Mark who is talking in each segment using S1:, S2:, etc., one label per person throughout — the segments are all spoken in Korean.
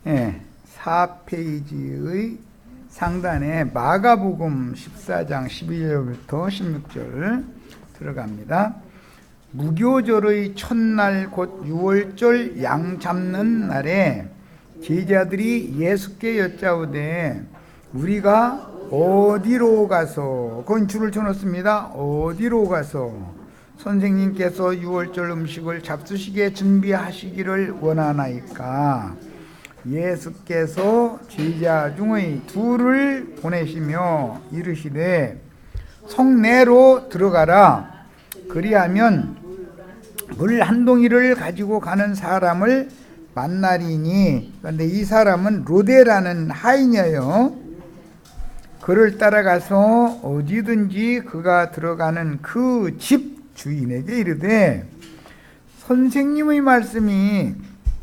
S1: 4페이지의 상단에 마가복음 14장 12절부터 16절 들어갑니다. 무교절의 첫날 곧 유월절 양 잡는 날에 제자들이 예수께 여짜오되 우리가 어디로 가서, 그건 줄을 쳐놓습니다. 어디로 가서 선생님께서 유월절 음식을 잡수시게 준비하시기를 원하나이까? 예수께서 제자 중의 둘을 보내시며 이르시되 성내로 들어가라. 그리하면 물 한 동이를 가지고 가는 사람을 만나리니, 그런데 이 사람은 로데라는 하인이에요. 그를 따라가서 어디든지 그가 들어가는 그 집 주인에게 이르되 선생님의 말씀이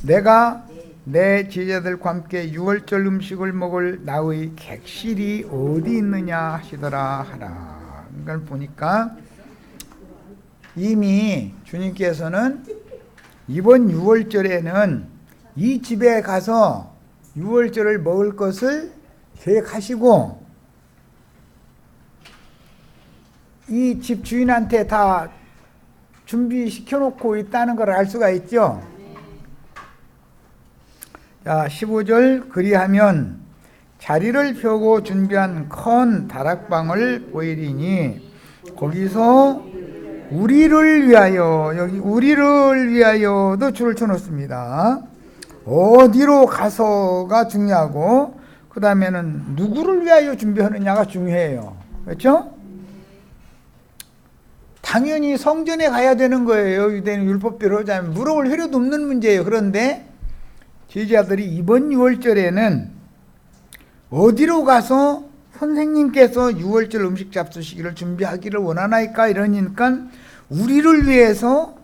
S1: 내가 내 제자들과 함께 유월절 음식을 먹을 나의 객실이 어디 있느냐 하시더라 하라. 그걸 보니까 이미 주님께서는 이번 유월절에는 이 집에 가서 유월절을 먹을 것을 계획하시고 이 집 주인한테 다 준비시켜 놓고 있다는 걸 알 수가 있죠. 자, 15절 그리하면 자리를 펴고 준비한 큰 다락방을 보이리니 거기서 우리를 위하여, 여기 우리를 위하여도 줄을 쳐놓습니다. 어디로 가서가 중요하고 그 다음에는 누구를 위하여 준비하느냐가 중요해요. 그렇죠? 당연히 성전에 가야 되는 거예요. 유대인 율법대로. 물어볼 필요도 없는 문제예요. 그런데 제자들이 이번 유월절에는 어디로 가서 선생님께서 유월절 음식 잡수시기를 준비하기를 원하나이까? 이러니까 우리를 위해서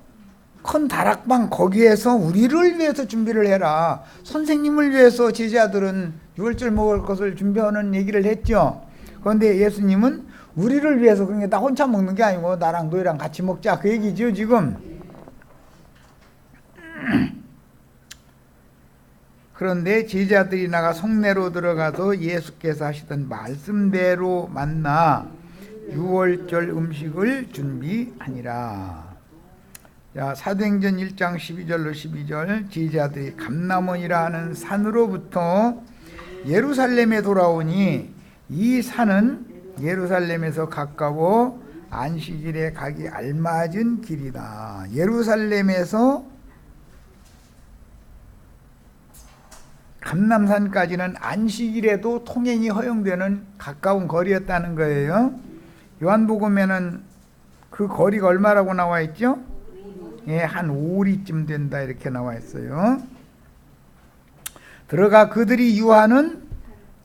S1: 큰 다락방 거기에서 우리를 위해서 준비를 해라. 선생님을 위해서 제자들은 유월절 먹을 것을 준비하는 얘기를 했죠. 그런데 예수님은 우리를 위해서, 그러니까 나 혼자 먹는 게 아니고 나랑 너희랑 같이 먹자 그 얘기죠 지금. 그런데 제자들이 나가 성내로 들어가서 예수께서 하시던 말씀대로 만나 유월절 음식을 준비하니라. 자, 사도행전 1장 12절로 12절 제자들이 감람원이라 하는 산으로부터 예루살렘에 돌아오니 이 산은 예루살렘에서 가까워 안식일에 가기 알맞은 길이다. 예루살렘에서 감람산까지는 안식일에도 통행이 허용되는 가까운 거리였다는 거예요. 요한복음에는 그 거리가 얼마라고 나와 있죠? 예, 한 5리쯤 된다 이렇게 나와 있어요. 들어가 그들이 유하는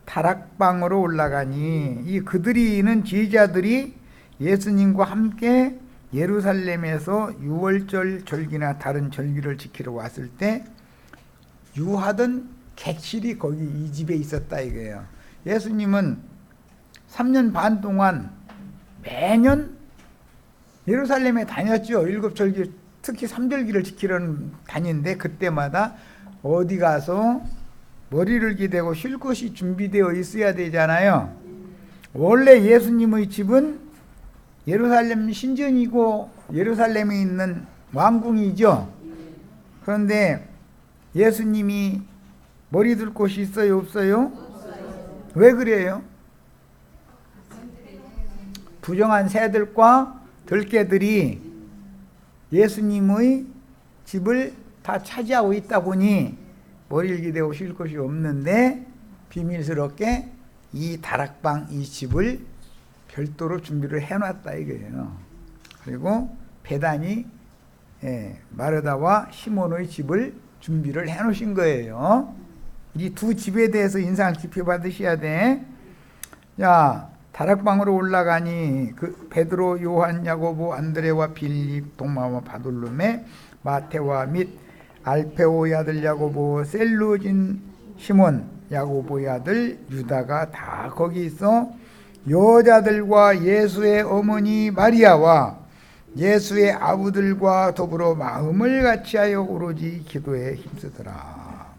S1: 다락방으로 올라가니, 이 그들이는 제자들이 예수님과 함께 예루살렘에서 유월절 절기나 다른 절기를 지키러 왔을 때 유하던 객실이 거기 이 집에 있었다 이거예요. 예수님은 3년 반 동안 매년 예루살렘에 다녔죠. 일곱절기, 특히 3절기를 지키려는 다니는데 그때마다 어디 가서 머리를 기대고 쉴 곳이 준비되어 있어야 되잖아요. 원래 예수님의 집은 예루살렘 신전이고 예루살렘에 있는 왕궁이죠. 그런데 예수님이 머리 둘 곳이 있어요, 없어요? 왜 그래요? 부정한 새들과 들개들이 예수님의 집을 다 차지하고 있다 보니 머리를 기대고 쉴 곳이 없는데 비밀스럽게 이 다락방, 이 집을 별도로 준비를 해놨다 이거예요. 그리고 베다니 마르다와 시몬의 집을 준비를 해놓으신 거예요. 이 두 집에 대해서 인상을 깊이 받으셔야 돼. 자, 다락방으로 올라가니 그 베드로, 요한, 야고보, 안드레와 빌립, 동마와 바돌로메, 마테와 및 알페오의 아들 야고보, 셀루진 시몬, 야고보의 아들 유다가 다 거기 있어 여자들과 예수의 어머니 마리아와 예수의 아부들과 더불어 마음을 같이하여 오로지 기도에 힘쓰더라.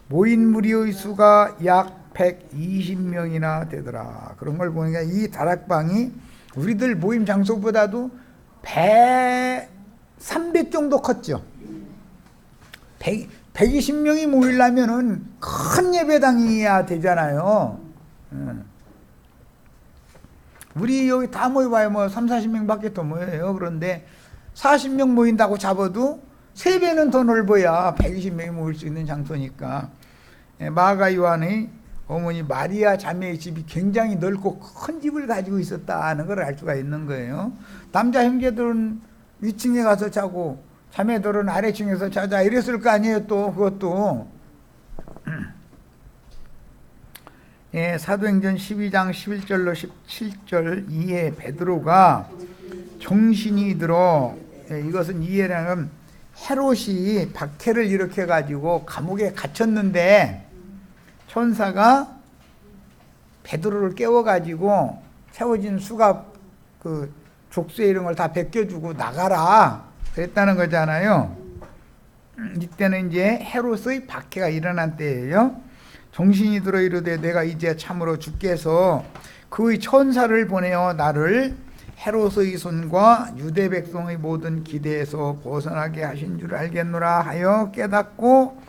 S1: 모인 무리의 수가 약 120명이나 되더라. 그런 걸 보니까 이 다락방이 우리들 모임 장소보다도 300 정도 컸죠. 120명이 모이려면은 큰 예배당이어야 되잖아요. 우리 여기 다 모여봐야 뭐 30-40명밖에 더 모여요. 그런데 40명 모인다고 잡아도 3배는 더 넓어야 120명이 모일 수 있는 장소니까. 마가 요한의 어머니 마리아 자매의 집이 굉장히 넓고 큰 집을 가지고 있었다는 걸 알 수가 있는 거예요. 남자 형제들은 위층에 가서 자고 자매들은 아래층에서 자자 이랬을 거 아니에요. 또 그것도 사도행전 12장 11절로 17절 이에 베드로가 정신이 들어, 이것은 이해라면 헤롯이 박해를 일으켜 가지고 감옥에 갇혔는데 천사가 베드로를 깨워 가지고 세워진 수갑 그 족쇄 이런 걸 다 벗겨주고 나가라 그랬다는 거잖아요. 이때는 이제 헤롯의 박해가 일어난 때예요. 정신이 들어 이르되 내가 이제 참으로 주께서 그의 천사를 보내어 나를 헤롯의 손과 유대 백성의 모든 기대에서 벗어나게 하신 줄 알겠노라 하여 깨닫고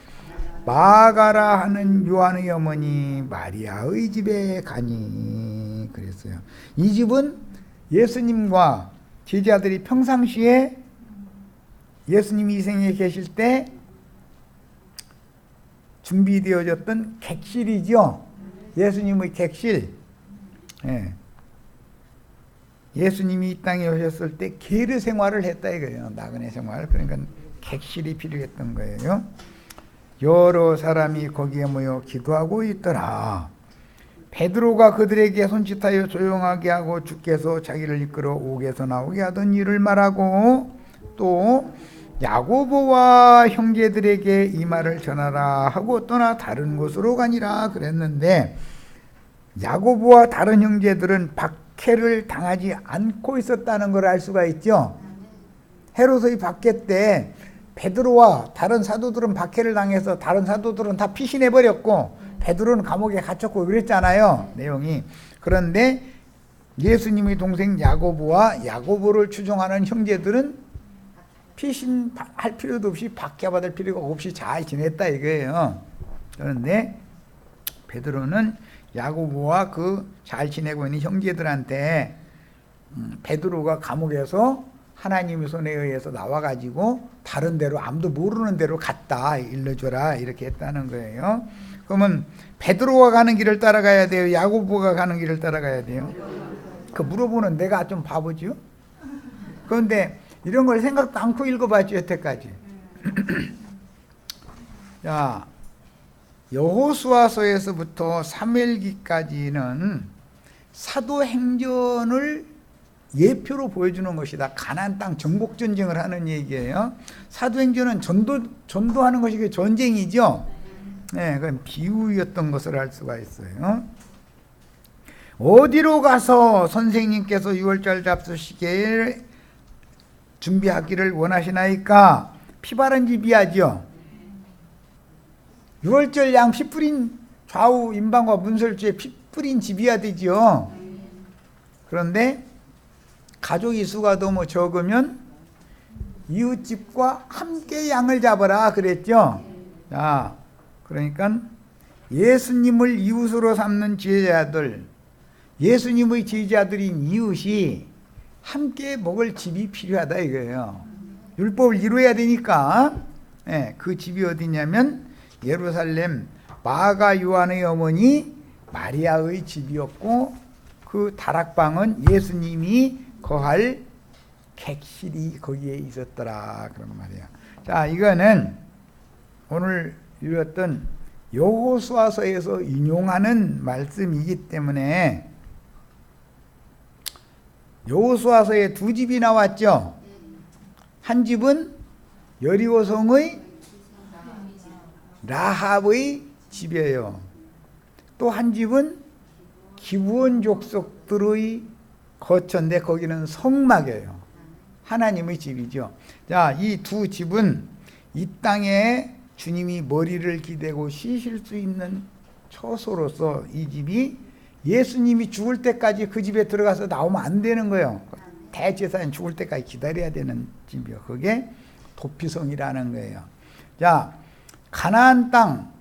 S1: 마가라 하는 요한의 어머니 마리아의 집에 가니 그랬어요. 이 집은 예수님과 제자들이 평상시에 예수님이 이 생에 계실 때 준비되어졌던 객실이죠. 예수님의 객실. 예수님이 이 땅에 오셨을 때 계르 생활을 했다 이거예요. 나그네 생활. 그러니까 객실이 필요했던 거예요. 여러 사람이 거기에 모여 기도하고 있더라. 베드로가 그들에게 손짓하여 조용하게 하고 주께서 자기를 이끌어 옥에서 나오게 하던 일을 말하고 또 야고보와 형제들에게 이 말을 전하라 하고 떠나 다른 곳으로 가니라 그랬는데, 야고보와 다른 형제들은 박해를 당하지 않고 있었다는 걸 알 수가 있죠. 헤롯의 박해 때 베드로와 다른 사도들은 박해를 당해서 다른 사도들은 다 피신해버렸고 베드로는 감옥에 갇혔고 그랬잖아요, 내용이. 그런데 예수님의 동생 야고보와 야고보를 추종하는 형제들은 피신할 필요도 없이 박해받을 필요가 없이 잘 지냈다 이거예요. 그런데 베드로는 야고보와 그 잘 지내고 있는 형제들한테 베드로가 감옥에서 하나님의 손에 의해서 나와가지고 다른 데로 아무도 모르는 데로 갔다 일러줘라 이렇게 했다는 거예요. 그러면 베드로가 가는 길을 따라가야 돼요? 야고보가 가는 길을 따라가야 돼요? 그 물어보는 내가 좀 바보죠? 그런데 이런 걸 생각도 않고 읽어봤죠, 여태까지. 자, 여호수아서에서부터 사무엘기까지는 사도행전을 예표로 보여주는 것이다. 가나안 땅 정복 전쟁을 하는 얘기예요. 사도행전은 전도하는 것이 전쟁이죠. 네, 그건 비유였던 것을 알 수가 있어요. 어디로 가서 선생님께서 6월절 잡수시게 준비하기를 원하시나이까? 피 바른 집이야죠. 6월절 양 피 뿌린 좌우 임방과 문설주에 피 뿌린 집이야 되죠. 그런데 가족이 수가 너무 적으면 이웃집과 함께 양을 잡아라 그랬죠. 자, 그러니까 예수님을 이웃으로 삼는 제자들, 예수님의 제자들인 이웃이 함께 먹을 집이 필요하다 이거예요. 율법을 이루어야 되니까. 그 집이 어디냐면 예루살렘 마가 요한의 어머니 마리아의 집이었고, 그 다락방은 예수님이 거할 객실이 거기에 있었더라 그런 말이야. 자, 이거는 오늘 읽었던 여호수아서에서 인용하는 말씀이기 때문에 여호수아서에 두 집이 나왔죠. 한 집은 여리고성의 라합의 집이에요. 또 한 집은 기브온 족속들의 거처인데 거기는 성막이에요. 하나님의 집이죠. 자, 이 두 집은 이 땅에 주님이 머리를 기대고 쉬실 수 있는 처소로서 이 집이 예수님이 죽을 때까지 그 집에 들어가서 나오면 안 되는 거예요. 대제사장 죽을 때까지 기다려야 되는 집이요. 그게 도피성이라는 거예요. 자, 가나안 땅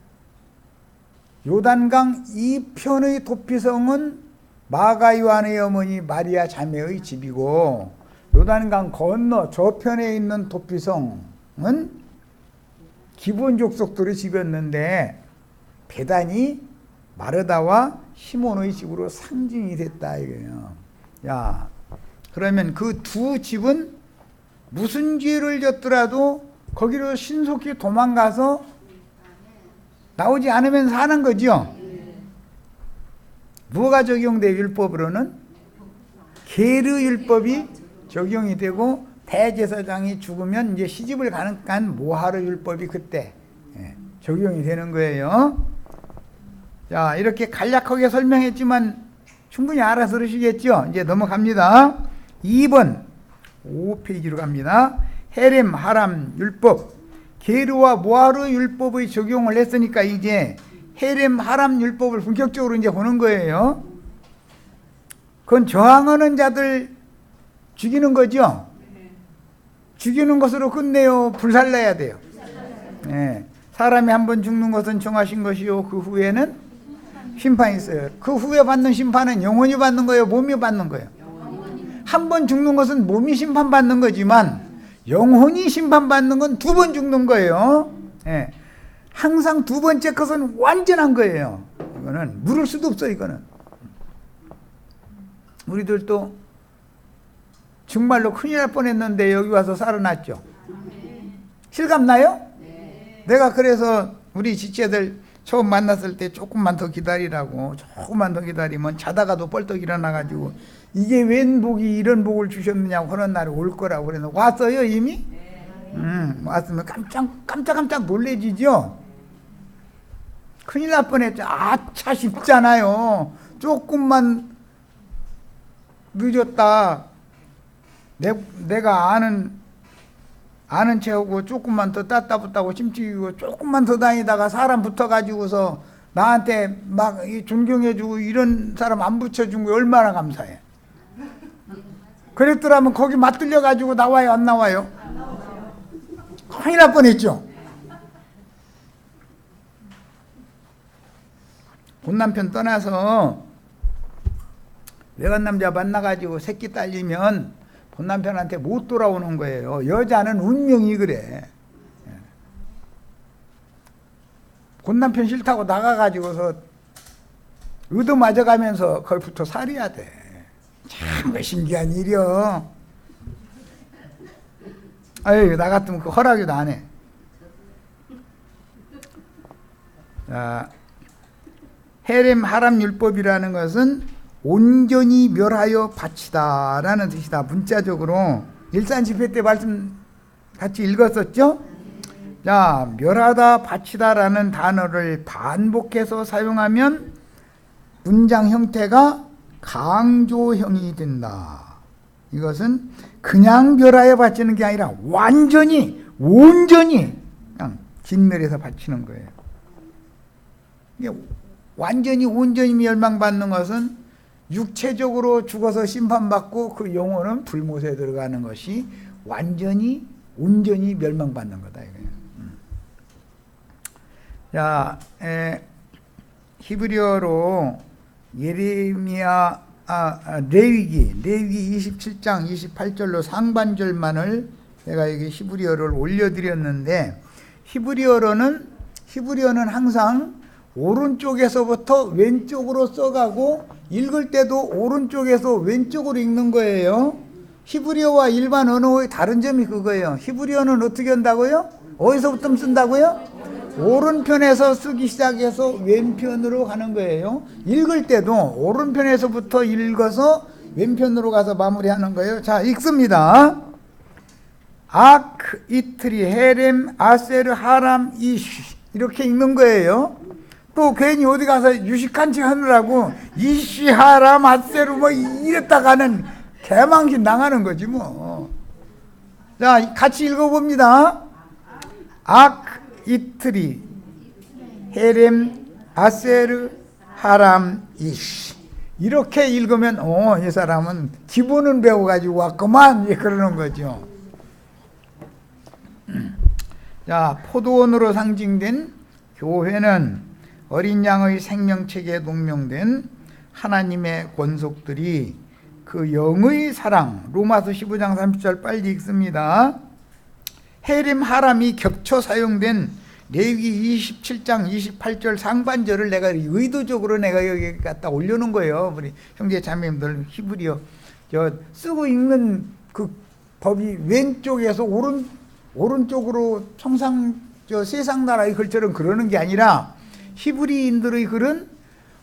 S1: 요단강 이편의 도피성은 마가 요한의 어머니 마리아 자매의 집이고, 요단강 건너 저편에 있는 도피성은 기본 족속들의 집이었는데 배단이 마르다와 시몬의 집으로 상징이 됐다 이거예요. 야, 그러면 그 두 집은 무슨 죄를 졌더라도 거기로 신속히 도망가서 나오지 않으면 사는 거죠. 뭐가 적용돼? 율법으로는 계류 율법이 적용이 되고, 대제사장이 죽으면 이제 시집을 가는 모하르 율법이 그때 적용이 되는 거예요. 자, 이렇게 간략하게 설명했지만 충분히 알아들으시겠죠? 이제 넘어갑니다. 2번 5페이지로 갑니다. 헤렘 하람 율법, 계류와 모하르 율법의 적용을 했으니까 이제 헤렘 하람 율법을 본격적으로 이제 보는 거예요. 그건 저항하는 자들 죽이는 거죠. 죽이는 것으로 끝내요, 불살라야 돼요. 네. 사람이 한 번 죽는 것은 정하신 것이요, 그 후에는 심판이 있어요. 그 후에 받는 심판은 영원히 받는 거예요, 몸이 받는 거예요? 한 번 죽는 것은 몸이 심판받는 거지만 영혼이 심판받는 건 두 번 죽는 거예요. 네. 항상 두 번째 것은 완전한 거예요. 이거는 물을 수도 없어요. 이거는 우리들도 정말로 큰일 날 뻔했는데 여기 와서 살아났죠. 실감나요? 내가 그래서 우리 지체들 처음 만났을 때 조금만 더 기다리라고, 조금만 더 기다리면 자다가도 벌떡 일어나가지고 이게 웬 복이 이런 복을 주셨느냐고 하는 날이 올 거라고 그래서 왔어요 이미? 왔으면 깜짝 놀래지죠. 큰일 날 뻔했죠. 아차 싶잖아요. 조금만 늦었다, 내가 아는 체하고 조금만 더 따따붙다고 찜찍이고 조금만 더 다니다가 사람 붙어가지고서 나한테 막 존경해주고 이런 사람 안 붙여준 거 얼마나 감사해. 그랬더라면 거기 맞들려가지고 나와요, 안 나와요? 큰일 날 뻔했죠. 본 남편 떠나서 외간 남자 만나가지고 새끼 딸리면 본 남편한테 못 돌아오는 거예요. 여자는 운명이 그래. 본 남편 싫다고 나가가지고서 얻어맞아가면서 거기부터 살해야 돼. 참 신기한 일이여. 아유, 나 같으면 그 허락이도 안 해. 자, 헤렘 하람 율법이라는 것은 온전히 멸하여 바치다 라는 뜻이다. 문자적으로 일산 집회 때 말씀 같이 읽었었죠? 자, 멸하다 바치다 라는 단어를 반복해서 사용하면 문장 형태가 강조형이 된다. 이것은 그냥 멸하여 바치는 게 아니라 완전히 온전히 그냥 진멸해서 바치는 거예요. 이게 완전히 온전히 멸망받는 것은 육체적으로 죽어서 심판받고 그 영혼은 불못에 들어가는 것이 완전히 온전히 멸망받는 거다 이거예요. 자, 히브리어로 예레미야 레위기 27장 28절로 상반절만을 내가 여기 히브리어를 올려드렸는데, 히브리어는 항상 오른쪽에서부터 왼쪽으로 써가고 읽을 때도 오른쪽에서 왼쪽으로 읽는 거예요. 히브리어와 일반 언어의 다른 점이 그거예요. 히브리어는 어떻게 한다고요? 어디서부터 쓴다고요? 오른편에서 쓰기 시작해서 왼편으로 가는 거예요. 읽을 때도 오른편에서부터 읽어서 왼편으로 가서 마무리하는 거예요. 자, 읽습니다. 이트리 헤렘 아세르 하람 이쉬 이렇게 읽는 거예요. 또 괜히 어디 가서 유식한 척 하느라고 이쉬 하람 아세르 뭐 이랬다가는 개망신 당하는 거지 뭐. 자, 같이 읽어봅니다. 이트리, 헤렘, 아세르, 하람, 이시. 이렇게 읽으면 이 사람은 기본은 배워가지고 왔구만 그러는 거죠. 자, 포도원으로 상징된 교회는 어린 양의 생명책에 동명된 하나님의 권속들이 그 영의 사랑, 로마서 15장 30절 빨리 읽습니다. 헤렘, 하람이 겹쳐 사용된 레위기 27장 28절 상반절을 내가 의도적으로 내가 여기 갖다 올려놓은 거예요. 우리 형제 자매님들 히브리어 쓰고 읽는 그 법이 왼쪽에서 오른쪽으로 세상 나라의 글처럼 그러는 게 아니라 히브리인들의 글은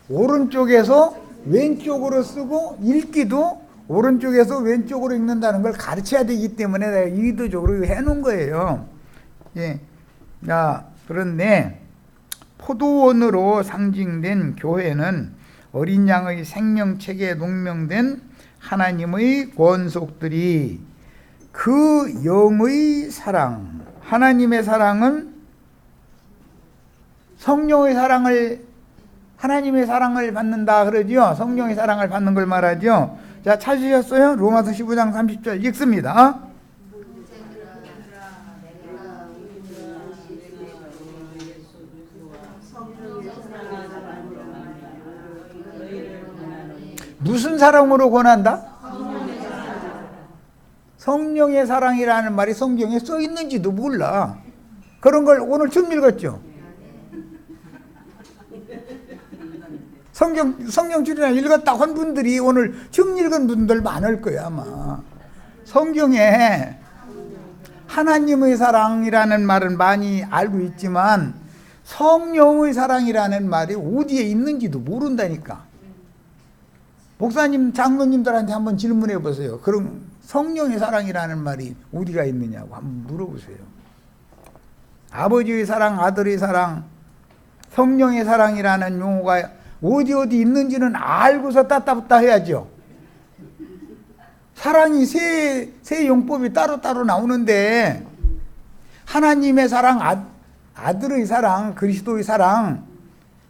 S1: 오른쪽에서 왼쪽으로 쓰고 읽기도 오른쪽에서 왼쪽으로 읽는다는 걸 가르쳐야 되기 때문에 내가 의도적으로 해놓은 거예요. 예. 자, 그런데 포도원으로 상징된 교회는 어린 양의 생명책에 동명된 하나님의 권속들이 그 영의 사랑, 하나님의 사랑은 성령의 사랑을, 하나님의 사랑을 받는다 그러죠. 성령의 사랑을 받는 걸 말하죠. 자, 찾으셨어요? 로마서 15장 30절 읽습니다. 무슨 사랑으로 권한다? 성령의 사랑이라는 말이 성경에 써 있는지도 몰라. 그런 걸 오늘 처음 읽었죠. 성경 줄이나 읽었다고 한 분들이 오늘 처음 읽은 분들 많을 거야 아마. 성경에 하나님의 사랑이라는 말은 많이 알고 있지만 성령의 사랑이라는 말이 어디에 있는지도 모른다니까. 목사님, 장로님들한테 한번 질문해 보세요. 그럼 성령의 사랑이라는 말이 어디가 있느냐고 한번 물어보세요. 아버지의 사랑, 아들의 사랑, 성령의 사랑이라는 용어가 어디 있는지는 알고서 따따붙다 해야죠. 사랑이 세 용법이 따로따로 나오는데 하나님의 사랑, 아들의 사랑, 그리스도의 사랑,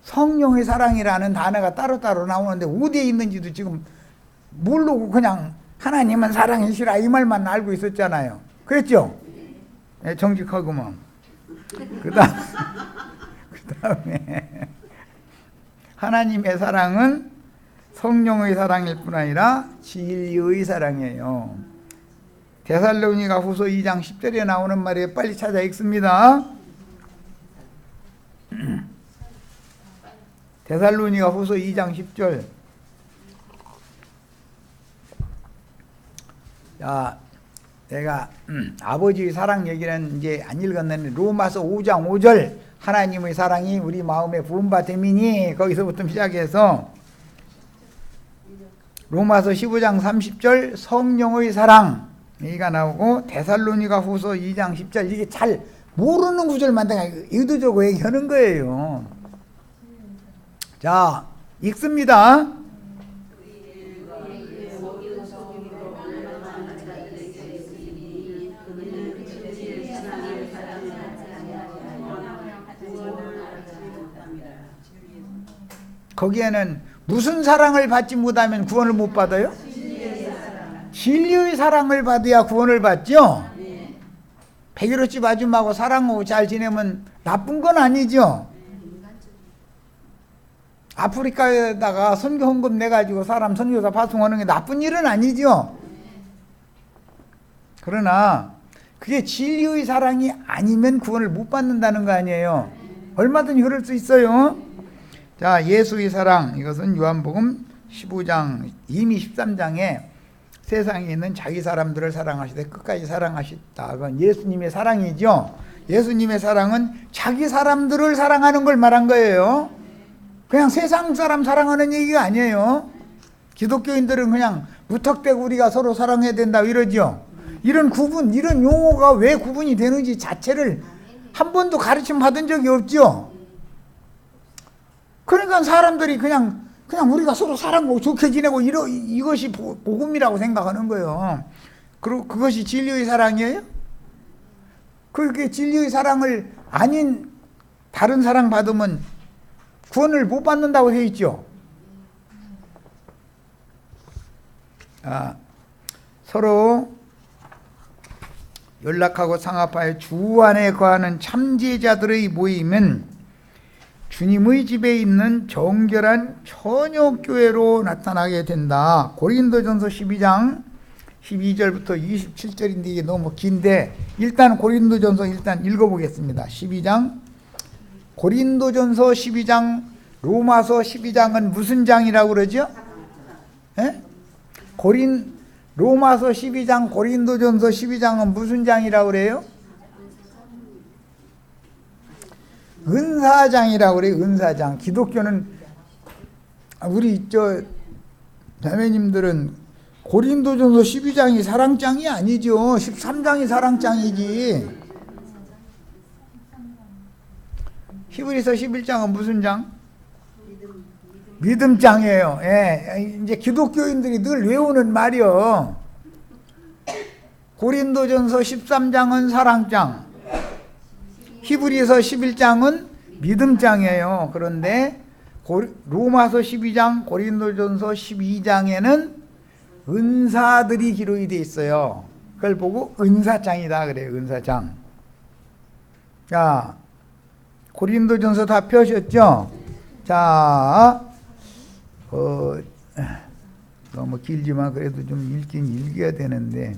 S1: 성령의 사랑이라는 단어가 따로따로 나오는데 어디에 있는지도 지금 모르고 그냥 하나님은 사랑이시라 이 말만 알고 있었잖아요. 그랬죠? 네, 정직하구만. 그 다음에 하나님의 사랑은 성령의 사랑일 뿐 아니라 진리의 사랑이에요. 데살로니가 후서 2장 10절에 나오는 말에 빨리 찾아 읽습니다. 데살로니가 후서 2장 10절. 자, 내가 아버지의 사랑 얘기는 이제 안 읽었는데 로마서 5장 5절 하나님의 사랑이 우리 마음에 부음받음이니 거기서부터 시작해서 로마서 15장 30절 성령의 사랑 얘기가 나오고 데살로니가 후서 2장 10절 이게 잘 모르는 구절만 내가 의도적으로 얘기하는 거예요. 자, 읽습니다. 거기에는 무슨 사랑을 받지 못하면 구원을 못 받아요? 진리의 사랑을 받아야 구원을 받죠? 100일어치 아줌마하고 사랑하고 잘 지내면 나쁜 건 아니죠? 아프리카에다가 선교 헌금 내가지고 사람 선교사 파송하는 게 나쁜 일은 아니죠? 그러나 그게 진리의 사랑이 아니면 구원을 못 받는다는 거 아니에요? 얼마든지 그럴 수 있어요. 자, 예수의 사랑, 이것은 요한복음 15장, 이미 13장에 세상에 있는 자기 사람들을 사랑하시되 끝까지 사랑하셨다. 그건 예수님의 사랑이죠. 예수님의 사랑은 자기 사람들을 사랑하는 걸 말한 거예요. 그냥 세상 사람 사랑하는 얘기가 아니에요. 기독교인들은 그냥 무턱대고 우리가 서로 사랑해야 된다 이러죠. 이런 구분, 이런 용어가 왜 구분이 되는지 자체를 한 번도 가르침 받은 적이 없죠. 그러니까 사람들이 그냥 우리가 서로 사랑하고 좋게 지내고 이것이 복음이라고 생각하는 거예요. 그리고 그것이 진리의 사랑이에요? 그렇게 진리의 사랑을 아닌 다른 사랑 받으면 구원을 못 받는다고 되어 있죠. 서로 연락하고 상합하여 주 안에 거하는 참제자들의 모임은 주님의 집에 있는 정결한 처녀교회로 나타나게 된다. 고린도전서 12장 12절부터 27절인데 이게 너무 긴데 일단 고린도전서 일단 읽어보겠습니다. 12장 고린도전서 12장 로마서 12장은 무슨 장이라고 그러죠? 예? 로마서 12장 고린도전서 12장은 무슨 장이라고 그래요? 은사장이라고 그래요. 은사장. 기독교는 우리 자매님들은 고린도전서 12장이 사랑장이 아니죠. 13장이 사랑장이지. 히브리서 11장은 무슨 장? 믿음장이에요. 예, 이제 기독교인들이 늘 외우는 말이요. 고린도전서 13장은 사랑장, 히브리서 11장은 믿음장이에요. 그런데 로마서 12장, 고린도전서 12장에는 은사들이 기록이 되어 있어요. 그걸 보고 은사장이다 그래요. 은사장. 자, 고린도전서 다 펴셨죠? 자, 너무 길지만 그래도 좀 읽긴 읽어야 되는데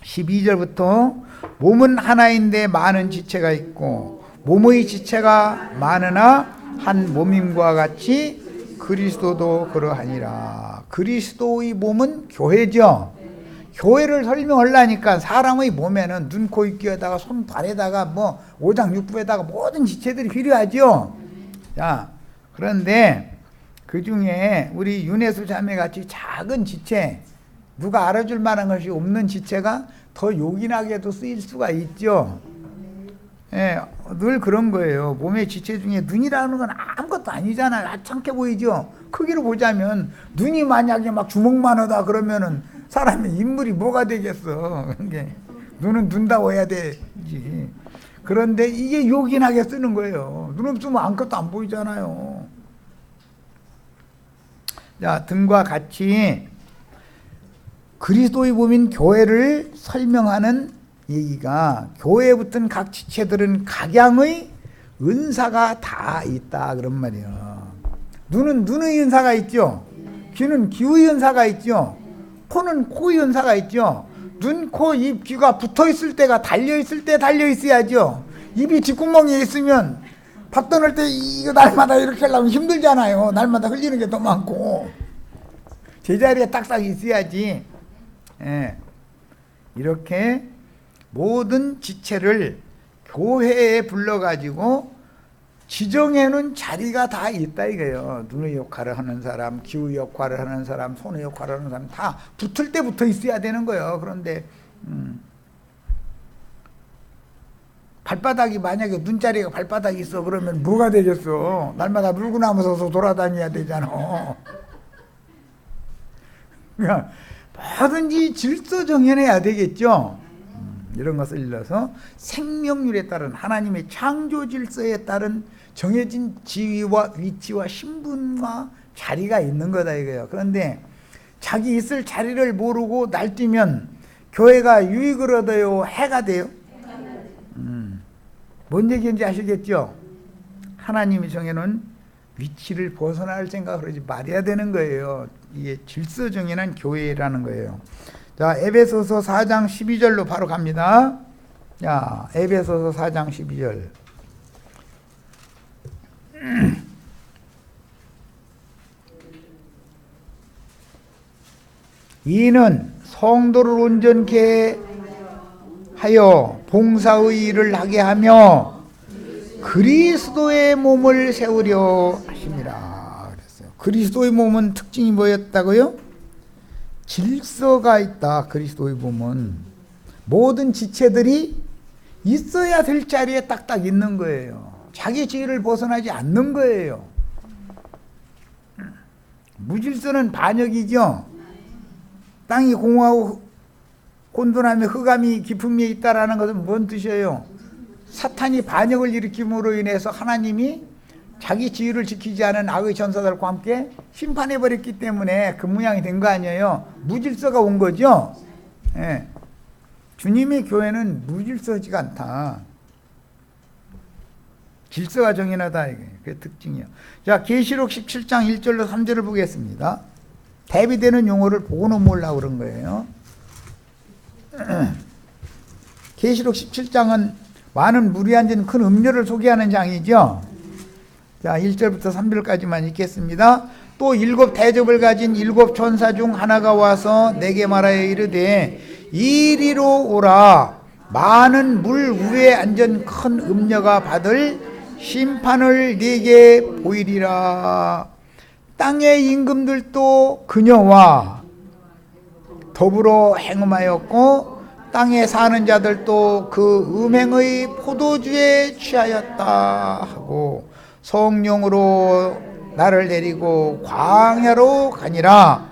S1: 12절부터 몸은 하나인데 많은 지체가 있고 몸의 지체가 많으나 한 몸임과 같이 그리스도도 그러하니라. 그리스도의 몸은 교회죠. 교회를 설명하려니까 사람의 몸에는 눈, 코, 입, 귀에다가 손, 발에다가 뭐 오장육부에다가 모든 지체들이 필요하죠. 자, 그런데 그 중에 우리 윤혜수 자매같이 작은 지체, 누가 알아줄 만한 것이 없는 지체가 더 요긴하게도 쓰일 수가 있죠. 예, 늘 그런 거예요. 몸의 지체 중에 눈이라는 건 아무것도 아니잖아요. 하찮게 보이죠. 크기로 보자면 눈이 만약에 막 주먹만 하다 그러면은 사람의 인물이 뭐가 되겠어. 눈은 눈다고 해야 되지. 그런데 이게 요긴하게 쓰는 거예요. 눈 없으면 아무것도 안 보이잖아요. 자, 등과 같이 그리스도의 몸인 교회를 설명하는 얘기가 교회에 붙은 각 지체들은 각양의 은사가 다 있다 그런 말이에요. 눈은 눈의 은사가 있죠. 귀는 귀의 은사가 있죠. 코는 코의 은사가 있죠. 눈, 코, 입, 귀가 붙어있을 때가 달려있을 때 달려있어야죠. 입이 뒷구멍에 있으면 밥 떠날 때 이거 날마다 이렇게 하려면 힘들잖아요. 날마다 흘리는 게 더 많고. 제자리에 딱딱 있어야지. 예. 이렇게 모든 지체를 교회에 불러가지고 지정해놓은 자리가 다 있다 이거예요. 눈의 역할을 하는 사람, 귀의 역할을 하는 사람, 손의 역할을 하는 사람 다 붙을 때 붙어 있어야 되는 거예요. 그런데 발바닥이 만약에 눈자리가 발바닥이 있어 그러면 뭐가 되겠어? 날마다 물구나무 서서 돌아다녀야 되잖아. 그러니까 뭐든지 질서 정연해야 되겠죠. 이런 것을 일러서 생명률에 따른 하나님의 창조 질서에 따른 정해진 지위와 위치와 신분과 자리가 있는 거다 이거예요. 그런데 자기 있을 자리를 모르고 날뛰면 교회가 유익을 얻어요? 해가 돼요? 뭔 얘기인지 아시겠죠? 하나님이 정해놓은 위치를 벗어날 생각을 하지 말아야 되는 거예요. 이게 질서 정연한 교회라는 거예요. 자, 에베소서 4장 12절로 바로 갑니다. 자, 에베소서 4장 12절. 이는 성도를 온전케 하여 봉사의 일을 하게 하며 그리스도의 몸을 세우려 하심이라 그랬어요. 그리스도의 몸은 특징이 뭐였다고요? 질서가 있다. 그리스도의 몸은 모든 지체들이 있어야 될 자리에 딱딱 있는 거예요. 자기 지위를 벗어나지 않는 거예요. 무질서는 반역이죠. 땅이 공허하고 혼돈함에 흑암이 깊음이 있다라는 것은 뭔 뜻이에요? 사탄이 반역을 일으킴으로 인해서 하나님이 자기 지위를 지키지 않은 악의 전사들과 함께 심판해버렸기 때문에 그 모양이 된 거 아니에요. 무질서가 온 거죠. 예. 주님의 교회는 무질서지가 않다. 질서가 정연하다. 이게 그게 특징이에요. 자, 계시록 17장 1절로 3절을 보겠습니다. 대비되는 용어를 보고 넘어오려고 그런 거예요. 계시록 17장은 많은 물이 앉은 큰 음료를 소개하는 장이죠. 자, 1절부터 3절까지만 읽겠습니다. 또 7 대접을 가진 7 천사 중 하나가 와서 내게 말하여 이르되 이리로 오라. 많은 물 위에 앉은 큰 음녀가 받을 심판을 네게 보이리라. 땅의 임금들도 그녀와 더불어 행음하였고 땅에 사는 자들도 그 음행의 포도주에 취하였다 하고 성령으로 나를 데리고 광야로 가니라.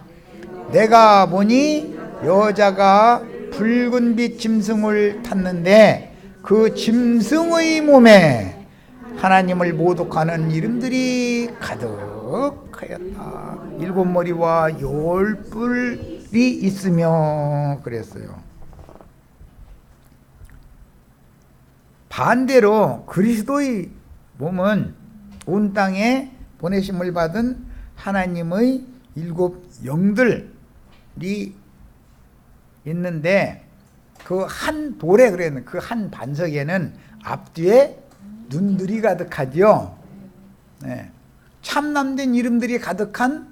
S1: 내가 보니 여자가 붉은 빛 짐승을 탔는데 그 짐승의 몸에 하나님을 모독하는 이름들이 가득하였다. 7 머리와 10 뿔이 있으며 그랬어요. 반대로 그리스도의 몸은 온 땅에 보내심을 받은 하나님의 7 영들이 있는데 그 한 돌에 그랬는 그 한 반석에는 앞뒤에 눈들이 가득하죠. 네. 참남된 이름들이 가득한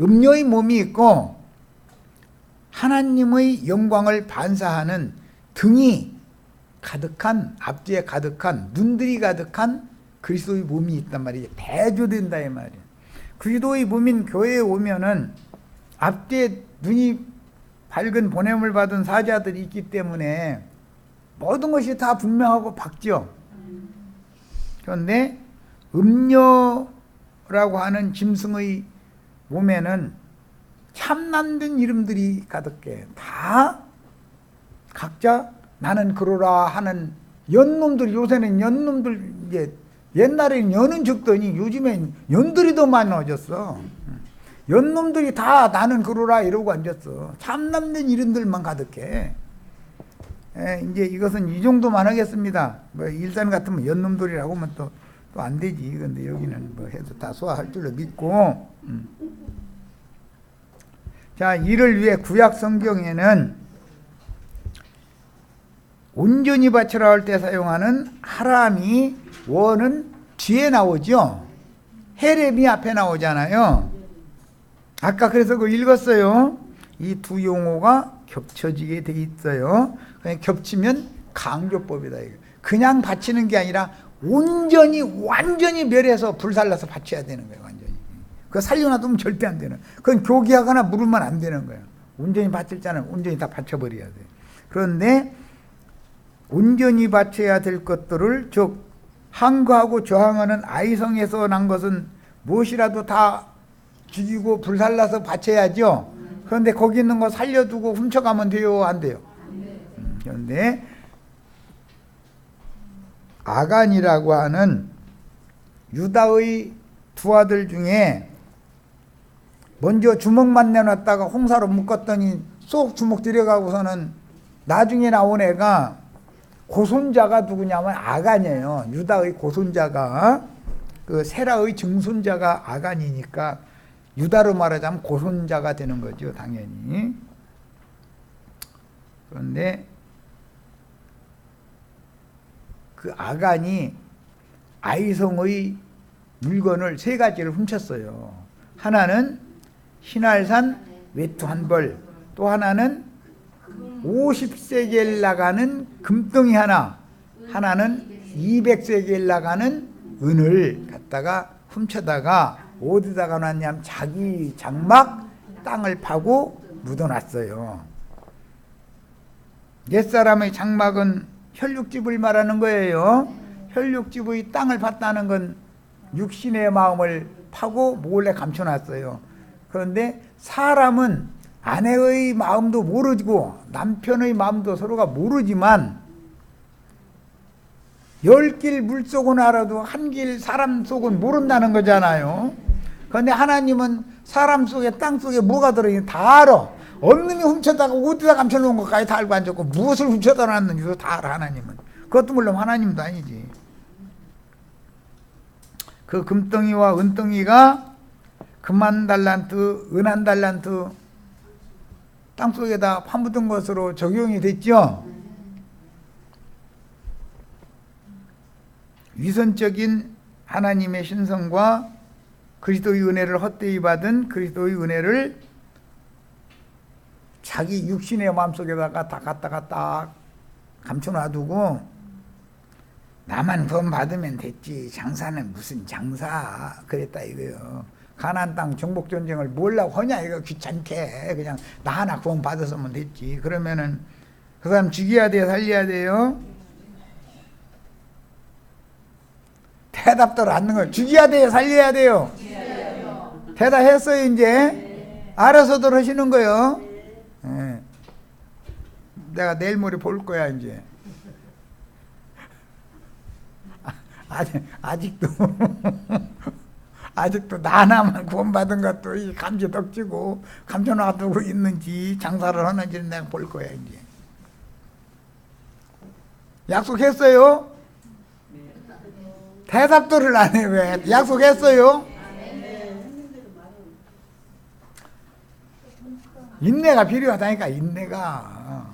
S1: 음녀의 몸이 있고 하나님의 영광을 반사하는 등이 가득한 앞뒤에 가득한 눈들이 가득한 그리스도의 몸이 있단 말이에요. 대조된다 이 말이에요. 그리스도의 몸인 교회에 오면은 앞뒤에 눈이 밝은 보냄을 받은 사자들이 있기 때문에 모든 것이 다 분명하고 밝죠. 그런데 음녀라고 하는 짐승의 몸에는 참남된 이름들이 가득해. 다 각자 나는 그러라 하는 연놈들, 요새는 연놈들, 이제 옛날에는 연은 적더니 요즘엔 연들이 더 많아졌어. 연놈들이 다 나는 그러라 이러고 앉았어. 참남된 이름들만 가득해. 이제 이것은 이 정도만 하겠습니다. 뭐 일산 같으면 연놈들이라고 하면 또 안 되지. 근데 여기는 뭐 해도 다 소화할 줄로 믿고. 자, 이를 위해 구약 성경에는 온전히 바치라 할 때 사용하는 하람이 원은 뒤에 나오죠. 헤렘이 앞에 나오잖아요. 아까 그래서 그거 읽었어요. 이 두 용어가 겹쳐지게 돼 있어요. 그냥 겹치면 강조법이다. 그냥 바치는 게 아니라 온전히 완전히 멸해서 불살라서 바쳐야 되는 거예요. 완전히. 그거 살려놔두면 절대 안 되는. 그건 교기하거나 물으면 안 되는 거예요. 온전히 바칠 자는 온전히 다 바쳐버려야 돼. 그런데 온전히 바쳐야 될 것들을 즉 항거하고 저항하는 아이성에서 난 것은 무엇이라도 다 죽이고 불살라서 바쳐야죠. 그런데 거기 있는 거 살려두고 훔쳐가면 돼요? 안 돼요? 그런데 아간이라고 하는 유다의 두 아들 중에 먼저 주먹만 내놨다가 홍사로 묶었더니 쏙 주먹 들여가고서는 나중에 나온 애가 고손자가 누구냐면 아간이에요. 유다의 고손자가 그 세라의 증손자가 아간이니까 유다로 말하자면 고손자가 되는 거죠. 당연히. 그런데 그 아간이 아이성의 물건을 3가지를 훔쳤어요. 하나는 신할산 외투 한 벌, 또 하나는 50세겔 나가는 금덩이 하나, 하나는 200세겔 나가는 은을 갖다가 훔쳐다가 어디다가 놨냐면 자기 장막 땅을 파고 묻어놨어요. 옛사람의 장막은 혈육집을 말하는 거예요. 혈육집의 땅을 팠다는 건 육신의 마음을 파고 몰래 감춰놨어요. 그런데 사람은 아내의 마음도 모르고 남편의 마음도 서로가 모르지만 10길 물속은 알아도 한 길 사람 속은 모른다는 거잖아요. 그런데 하나님은 사람 속에 땅 속에 뭐가 들어있는지 다 알아. 어느 놈이 훔쳤다가 어디다 감춰놓은 것까지 다 알고 앉았고 무엇을 훔쳐다 놨는지도 다 알아. 하나님은. 그것도 물론 하나님도 아니지. 그 금덩이와 은덩이가 금 한 달란트, 은 한 달란트 땅속에다 파묻은 것으로 적용이 됐죠. 위선적인 하나님의 신성과 그리스도의 은혜를 헛되이 받은 그리스도의 은혜를 자기 육신의 마음속에다가 다 갖다가 딱 감춰놔두고 나만 구원 받으면 됐지 장사는 무슨 장사 그랬다 이거요. 가나안 땅 정복 전쟁을 뭐라고 하냐 이거 귀찮게 그냥 나 하나 구원 받았으면 됐지. 그러면은 그 사람 죽여야 돼요 살려야 돼요? 대답도 않는 거예요. 죽여야 돼요 살려야 돼요? 대답했어요 이제. 알아서들 하시는 거예요. 네. 내가 내일 모레 볼 거야 이제. 아직도 아직도 나 하나만 구원받은 것도 이 감지 덕지고 감춰놔두고 있는지 장사를 하는지는 내가 볼 거야 이제. 약속했어요? 대답도를 안 해. 왜? 약속했어요? 인내가 필요하다니까. 인내가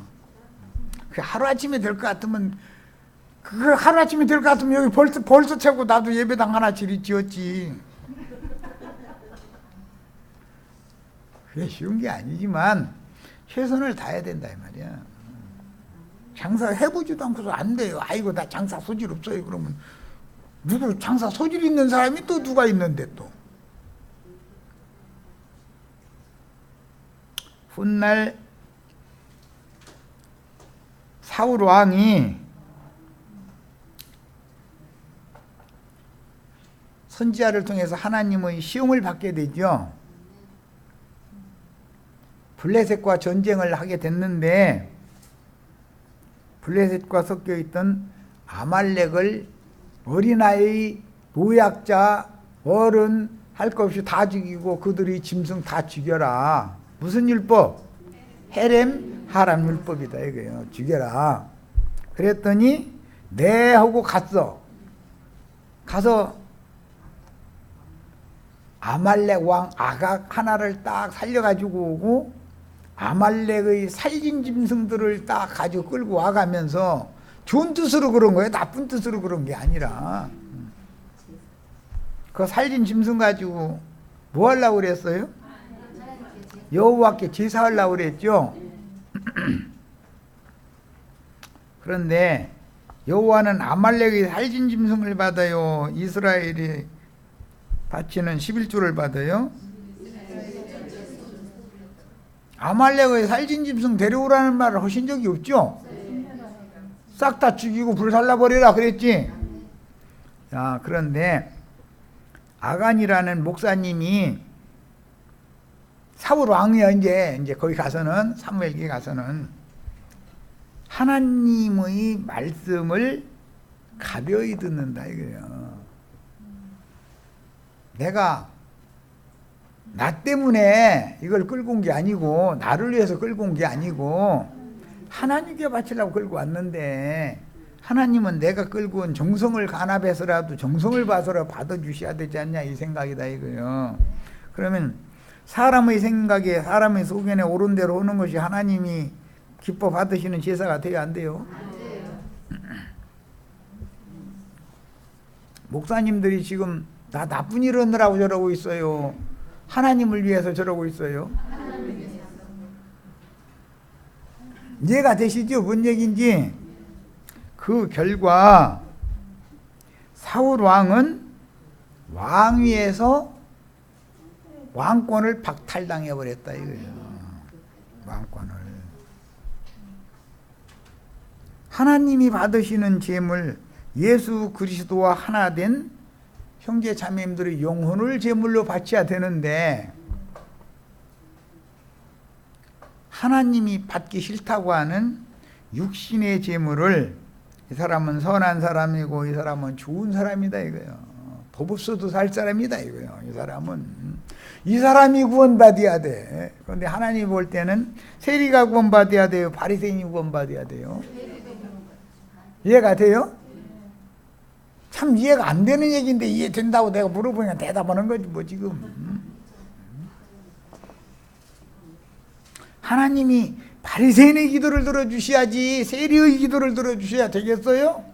S1: 그 하루아침에 될 것 같으면 그걸 하루아침에 될 것 같으면 여기 벌써 채고 나도 예배당 하나 지었지. 그게 쉬운 게 아니지만 최선을 다해야 된다 이 말이야. 장사 해보지도 않고서 안 돼요. 아이고 나 장사 소질 없어요. 그러면 누구 장사 소질 있는 사람이 또 누가 있는데 또. 훗날 사울 왕이 선지자를 통해서 하나님의 시험을 받게 되죠. 블레셋과 전쟁을 하게 됐는데 블레셋과 섞여 있던 아말렉을 어린아이, 노약자, 어른 할 것 없이 다 죽이고 그들이 짐승 다 죽여라. 무슨 율법? 헤렘 하람 율법이다 이거예요. 죽여라. 그랬더니 네 하고 갔어. 가서 아말렉 왕 아각 하나를 딱 살려가지고 오고 아말렉의 살진 짐승들을 딱 가지고 끌고 와가면서 좋은 뜻으로 그런 거예요. 나쁜 뜻으로 그런 게 아니라. 그 살진 짐승 가지고 뭐 하려고 그랬어요? 여호와께 제사하려고 그랬죠. 그런데 여호와는 아말렉의 살진 짐승을 받아요? 이스라엘이 바치는 11조를 받아요? 아말렉의 살진 짐승 데려오라는 말을 하신 적이 없죠? 싹 다 죽이고 불살라버리라 그랬지? 자, 그런데 아간이라는 목사님이 사울 왕이야 이제 거기 가서는 사무엘기에 가서는 하나님의 말씀을 가벼이 듣는다 이거예요. 내가 나 때문에 이걸 끌고 온 게 아니고 나를 위해서 끌고 온 게 아니고 하나님께 바치려고 끌고 왔는데 하나님은 내가 끌고 온 정성을 간합해서라도 정성을 봐서라도 받아주셔야 되지 않냐 이 생각이다 이거예요. 그러면 사람의 생각에 사람의 소견에 옳은 대로 오는 것이 하나님이 기뻐 받으시는 제사가 돼야 안 돼요? 안 돼요. 목사님들이 지금 나 나쁜 일 하느라고 저러고 있어요? 하나님을 위해서 저러고 있어요? 이해가 되시죠? 뭔 얘기인지? 그 결과 사울 왕은 왕위에서 왕권을 박탈당해 버렸다 이거예요. 왕권을. 하나님이 받으시는 제물 예수 그리스도와 하나 된 형제 자매님들의 영혼을 제물로 바쳐야 되는데 하나님이 받기 싫다고 하는 육신의 재물을 이 사람은 선한 사람이고 이 사람은 좋은 사람이다 이거예요. 법 없어도 살 사람이다 이거예요. 이 사람이 구원받아야 돼. 그런데 하나님 볼 때는 세리가 구원받아야 돼요? 바리새인이 구원받아야 돼요? 이해가 돼요? 참 이해가 안 되는 얘기인데 이해된다고 내가 물어보니까 대답하는 거지 뭐 지금. 하나님이 바리새인의 기도를 들어주셔야지 세리의 기도를 들어주셔야 되겠어요?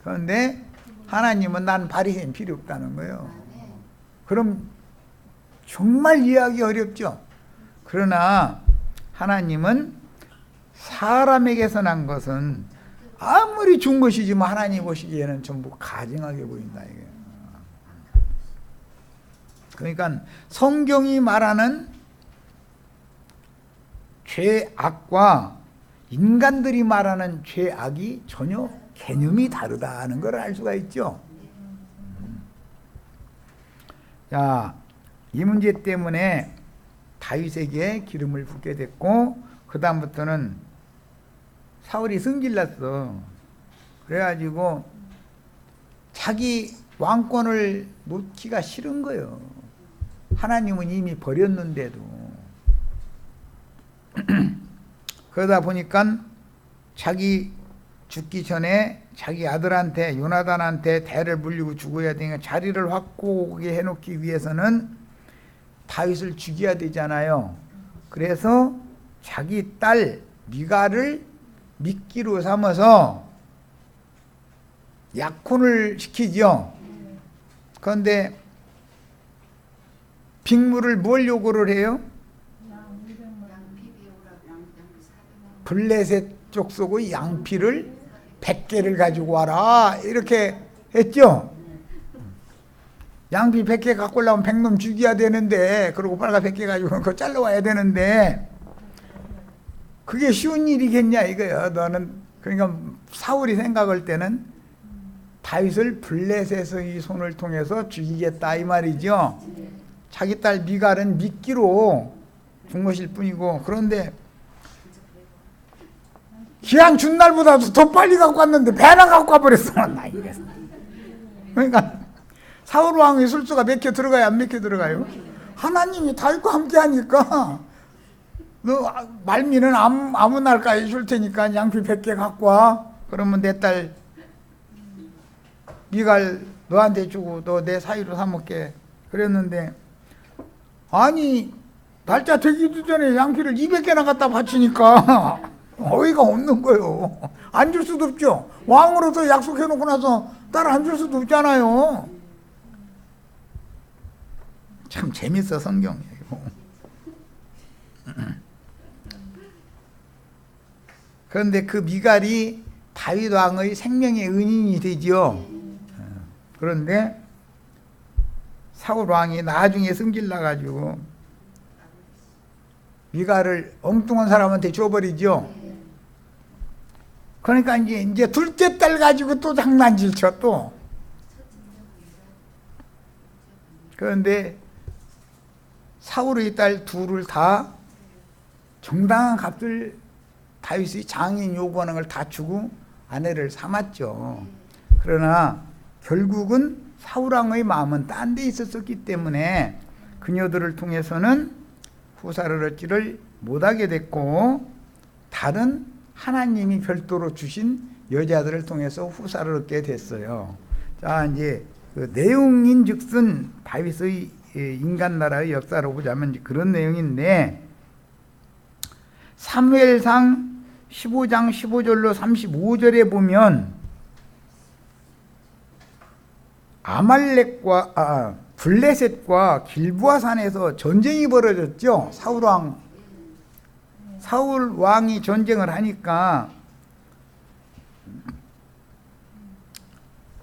S1: 그런데 하나님은 난 바리새인 필요 없다는 거예요. 그럼 정말 이해하기 어렵죠. 그러나 하나님은 사람에게서 난 것은 아무리 좋은 것이지만 하나님 보시기에는 전부 가증하게 보인다 이게. 그러니까 성경이 말하는 죄악과 인간들이 말하는 죄악이 전혀 개념이 다르다는 걸 알 수가 있죠. 자, 이 문제 때문에 다윗에게 기름을 붓게 됐고 그 다음부터는 사울이 승질났어. 그래가지고 자기 왕권을 놓기가 싫은 거예요. 하나님은 이미 버렸는데도. 그러다 보니까 자기 죽기 전에 자기 아들한테 요나단한테 대를 물리고 죽어야 되니까 자리를 확고하게 해놓기 위해서는 다윗을 죽여야 되잖아요. 그래서 자기 딸 미갈을 미끼로 삼아서 약혼을 시키죠. 그런데 빅물을 뭘 요구를 해요? 블레셋 족속의 양피를 100개를 가지고 와라 이렇게 했죠. 양피 100개 갖고 오려면 100놈 죽여야 되는데 그리고 빨가 100개 가지고 그거 잘라와야 되는데 그게 쉬운 일이겠냐 이거예요. 너는 그러니까 사울이 생각할 때는 다윗을 블레셋의 손을 통해서 죽이겠다 이 말이죠. 자기 딸 미갈은 미끼로 준 것일 뿐이고 그런데 기한 준 날보다도 더 빨리 갖고 왔는데 배나 갖고 와버렸어. 그러니까 사울 왕의 술수가 몇 개 들어가요? 안 몇 개 들어가요? 하나님이 다윗과 함께 하니까 너 말미는 아무 날까지 줄 테니까 양피 100개 갖고 와. 그러면 내 딸 미갈 너한테 주고 너 내 사위로 삼을게. 그랬는데 아니 날짜 되기도 전에 양피를 200개나 갖다 바치니까 어이가 없는 거예요. 안 줄 수도 없죠. 왕으로서 약속해놓고 나서 딸 안 줄 수도 없잖아요. 참 재밌어 성경이. 그런데 그 미갈이 다윗 왕의 생명의 은인이 되지요. 그런데 사울 왕이 나중에 승질 나가지고 미갈을 엉뚱한 사람한테 줘버리죠. 그러니까 이제 둘째 딸 가지고 또 장난질 쳐 또. 그런데 사울의 딸 둘을 다 정당한 값을 다윗이 장인 요구하는 걸 다 주고 아내를 삼았죠. 그러나 결국은 사울왕의 마음은 딴 데 있었기 때문에 그녀들을 통해서는 후사를 얻지를 못하게 됐고 다른 하나님이 별도로 주신 여자들을 통해서 후사를 얻게 됐어요. 자, 이제 그 내용인즉슨 다윗의 인간 나라의 역사로 보자면 그런 내용인데 사무엘상 15장 15절로 35절에 보면 아말렉과 블레셋과 길보아 산에서 전쟁이 벌어졌죠. 사울 왕이 전쟁을 하니까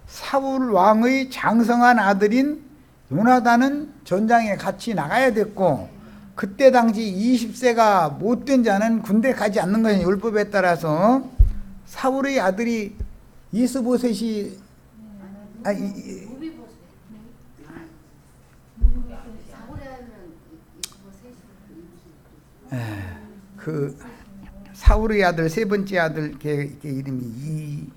S1: 사울 왕의 장성한 아들인 요나단은 전장에 같이 나가야 됐고 그때 당시 20세가 못된 자는 군대 가지 않는 것이 율법에 따라서 사울의 아들이 이스보셋이 그 사울의 아들 세 번째 아들 걔 이름이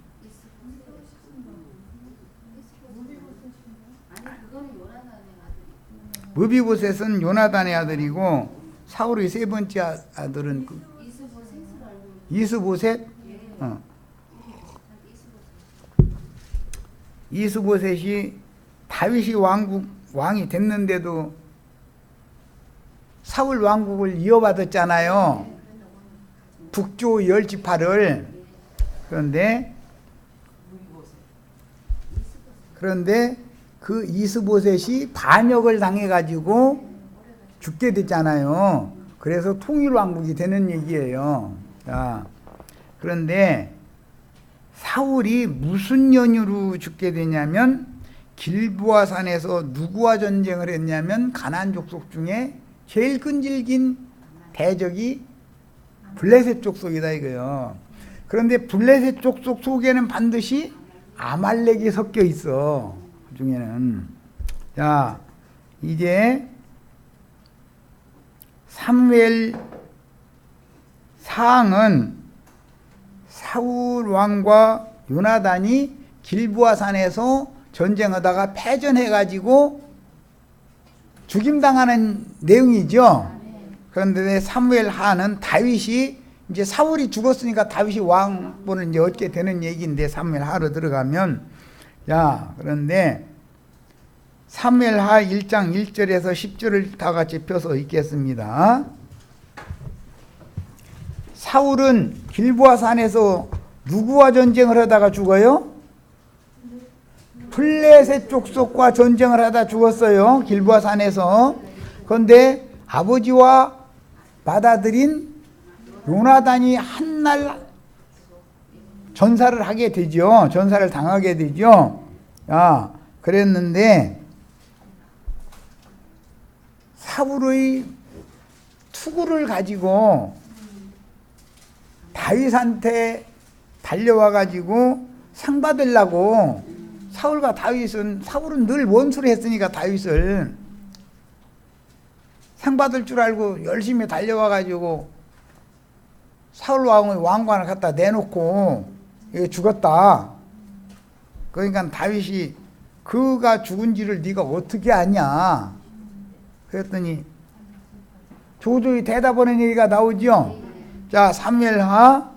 S1: 무비보셋은 요나단의 아들이고 사울의 세 번째 아들은 이스보셋. 이스보셋이 다윗이 왕이 됐는데도 사울 왕국을 이어받았잖아요. 북조 10지파를. 그런데 그 이스보셋이 반역을 당해가지고 죽게 됐잖아요. 그래서 통일왕국이 되는 얘기예요. 자, 그런데 사울이 무슨 연유로 죽게 되냐면 길보아 산에서 누구와 전쟁을 했냐면 가나안 족속 중에 제일 끈질긴 대적이 블레셋 족속이다 이거요. 그런데 블레셋 족속 속에는 반드시 아말렉이 섞여 있어. 그 중에는. 자, 이제 사무엘 사항은 사울 왕과 요나단이 길보아 산에서 전쟁하다가 패전해가지고 죽임당하는 내용이죠. 그런데 사무엘 하는 다윗이 이제 사울이 죽었으니까 다윗이 왕권을 이제 얻게 되는 얘기인데 사무엘 하로 들어가면 그런데 사무엘 하 1장 1절에서 10절을 다 같이 펴서 읽겠습니다. 사울은 길보아 산에서 누구와 전쟁을 하다가 죽어요? 블레셋 족속과 전쟁을 하다 죽었어요. 길보아 산에서. 그런데 아버지와 맏아들인 요나단이 한날 전사를 하게 되죠. 전사를 당하게 되죠. 그랬는데 사울의 투구를 가지고 다윗한테 달려와 가지고 상 받으려고 사울은 늘 원수를 했으니까 다윗을 상 받을 줄 알고 열심히 달려와 가지고 사울 왕의 왕관을 갖다 내놓고 죽었다. 그러니까 다윗이 그가 죽은지를 네가 어떻게 아냐? 그랬더니 조조히 대답하는 얘기가 나오죠. 자, 사무엘하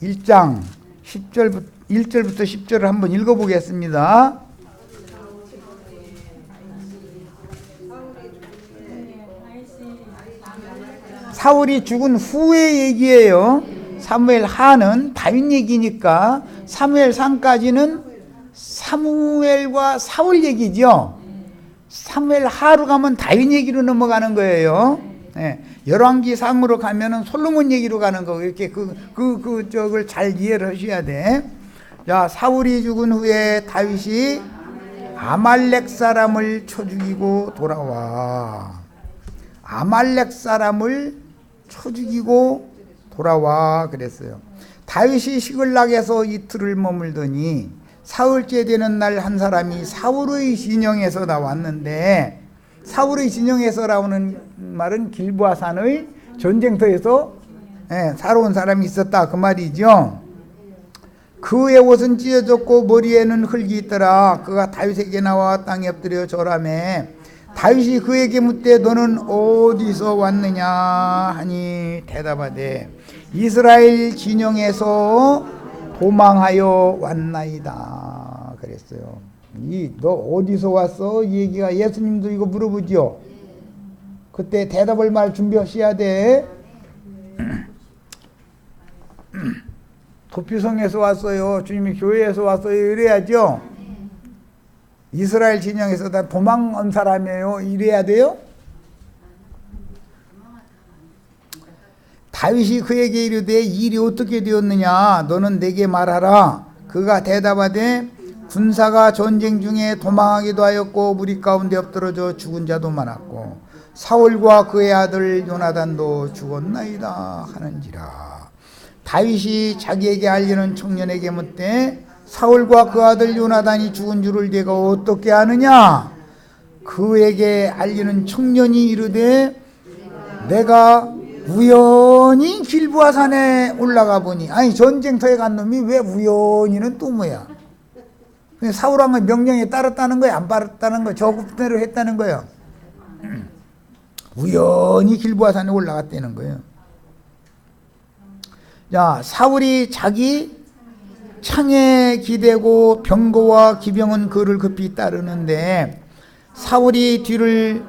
S1: 1장 1절부터 10절을 한번 읽어보겠습니다. 사울이 죽은 후의 얘기예요. 사무엘하는 다윗 얘기니까 사무엘상까지는 사무엘과 사울 얘기죠. 사무엘하로 가면 다윗 얘기로 넘어가는 거예요. 열왕기상으로 가면은 솔로몬 얘기로 가는 거. 이렇게 저걸 잘 이해를 하셔야 돼. 자, 사울이 죽은 후에 다윗이 아말렉 사람을 쳐 죽이고 돌아와. 아말렉 사람을 쳐 죽이고 돌아와 그랬어요. 다윗이 시글락에서 이틀을 머물더니 사흘째 되는 날 한 사람이 사울의 진영에서 나왔는데, 사울의 진영에서 나오는 말은 길보아 산의 전쟁터에서 살아온 사람이 있었다 그 말이죠. 그의 옷은 찢어졌고 머리에는 흙이 있더라. 그가 다윗에게 나와 땅에 엎드려 절하매 다윗이 그에게 묻되 너는 어디서 왔느냐 하니 대답하되 이스라엘 진영에서 도망하여 왔나이다 그랬어요. 너 어디서 왔어? 이 얘기가 예수님도 이거 물어보죠. 그때 대답할 말 준비하셔야 돼. 도피성에서 왔어요. 주님이 교회에서 왔어요. 이래야죠. 이스라엘 진영에서 다 도망온 사람이에요. 이래야 돼요. 다윗이 그에게 이르되 일이 어떻게 되었느냐 너는 내게 말하라. 그가 대답하되 군사가 전쟁 중에 도망하기도 하였고 무리 가운데 엎드러져 죽은 자도 많았고 사울과 그의 아들 요나단도 죽었나이다 하는지라. 다윗이 자기에게 알리는 청년에게 묻되 사울과 그 아들 요나단이 죽은 줄을 네가 어떻게 아느냐? 그에게 알리는 청년이 이르되 내가 우연히 길보아 산에 올라가 보니, 아니 전쟁터에 간 놈이 왜 우연히는 또 뭐야? 사울 왕의 명령에 따랐다는 거야, 안 따랐다는 거야? 저 그대로 했다는 거예요. 우연히 길보아 산에 올라갔다는 거예요. 자, 사울이 자기 창에 기대고 병거와 기병은 그를 급히 따르는데, 사울이 뒤를